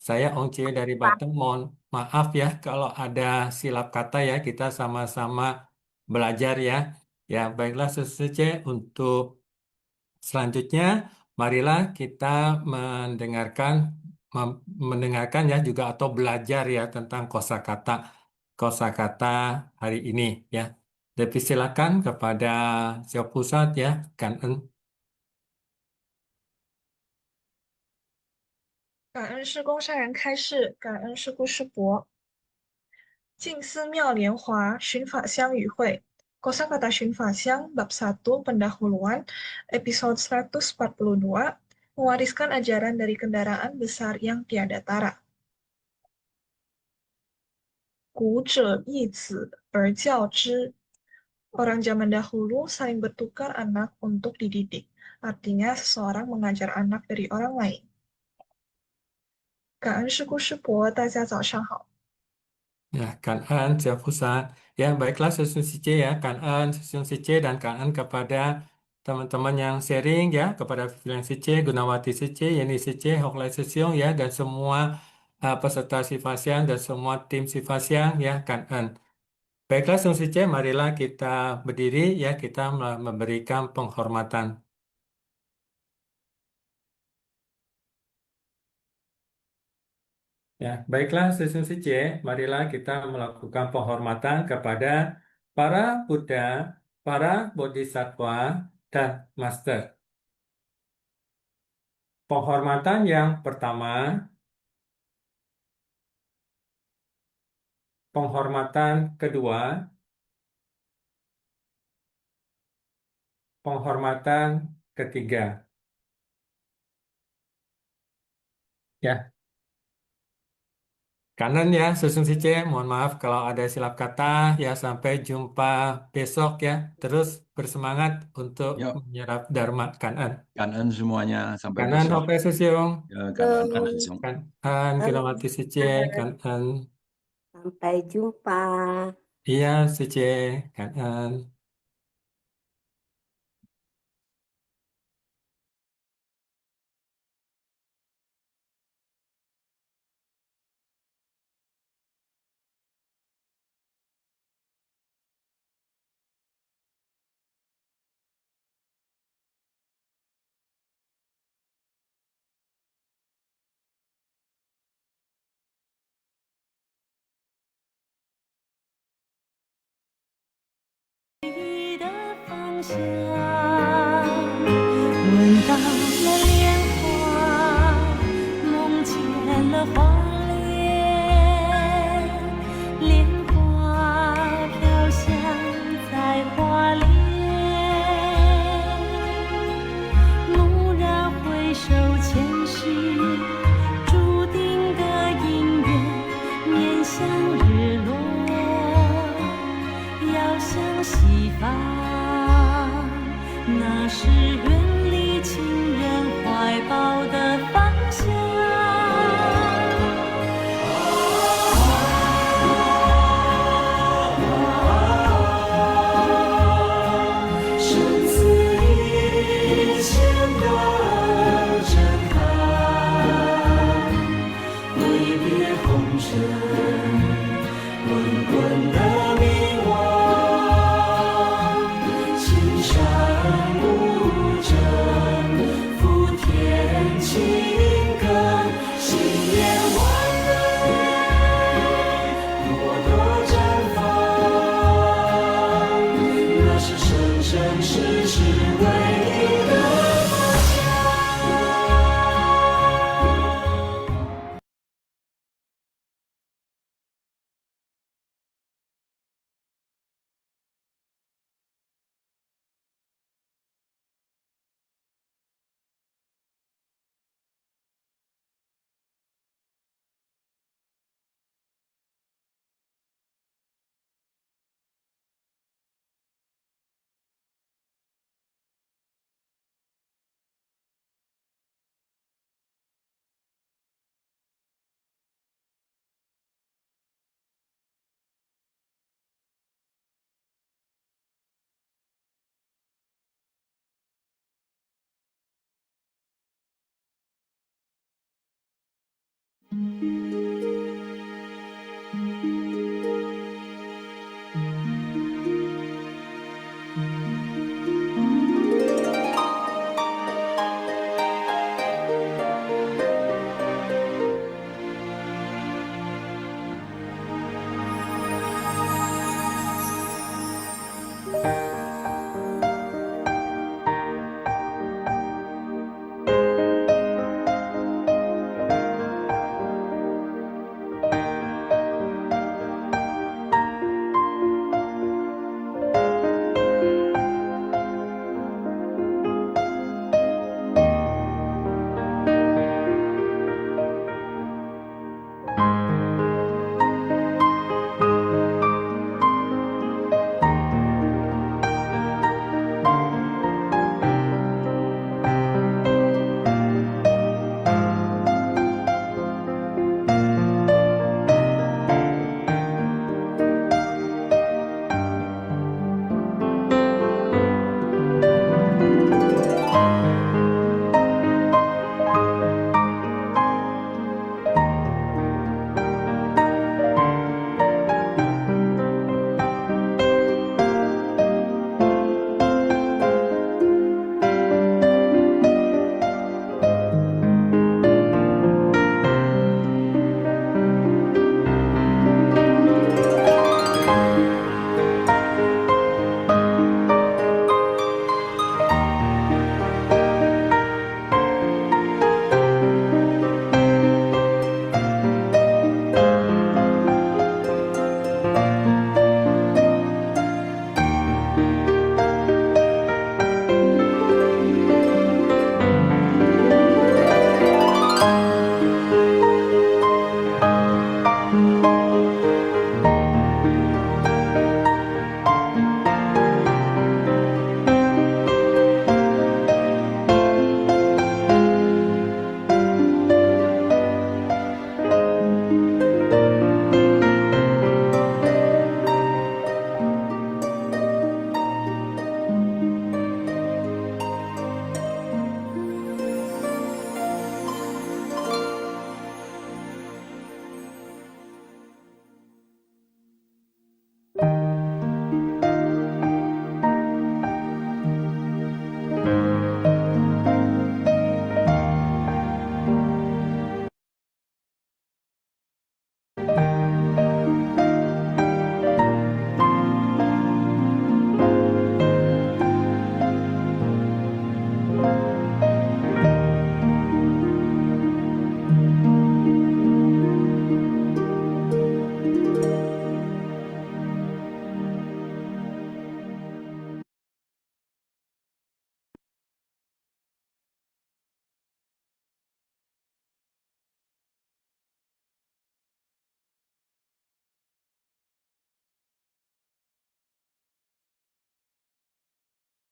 Saya Ong Cie dari Batam. Mohon maaf ya kalau ada silap kata ya. Kita sama-sama belajar ya. Ya, baiklah Suster C, untuk selanjutnya marilah kita mendengarkan mendengarkan ya juga atau belajar ya tentang kosakata hari ini ya. Silakan kepada Siap Pusat ya, Kan En. 感恩师公上人开示，感恩师姑师伯。静思妙莲华寻法香与会 Kosakata寻法香bab 1 pendahuluan episode 142 mewariskan ajaran dari kendaraan besar yang tiada tara. 古者易子而教之. Orang zaman dahulu saling bertukar anak untuk dididik. Artinya seseorang mengajar anak dari orang lain. 感恩师姑师伯，大家早上好。 Ya, Kan En, Siap Pusat. Ya, baiklah Susun Sice ya, Kan En, Susun Sice dan Kan En kepada teman-teman yang sharing ya, kepada Vivian Sice, Gunawati Sice, Yeni Sice, Hoklai Sesiong ya, dan semua peserta Sifasiang dan semua tim Sifasiang ya, Kan En. Baiklah Susun Sice, marilah kita berdiri ya, kita memberikan penghormatan. Ya, baiklah Susun Sice, marilah kita melakukan penghormatan kepada para Buddha, para Bodhisattva, dan Master. Penghormatan yang pertama, penghormatan kedua, penghormatan ketiga. Ya, kanan ya Susun Sice, mohon maaf kalau ada silap kata ya, sampai jumpa besok ya. Terus bersemangat untuk Yuk, menyerap Dharma kanan. kanan semuanya sampai Kanan besok. Hope Susiung, Ya, kanan Sesiong. kanan Gunawati Sice, kanan. Sampai jumpa. Iya Sice, kanan.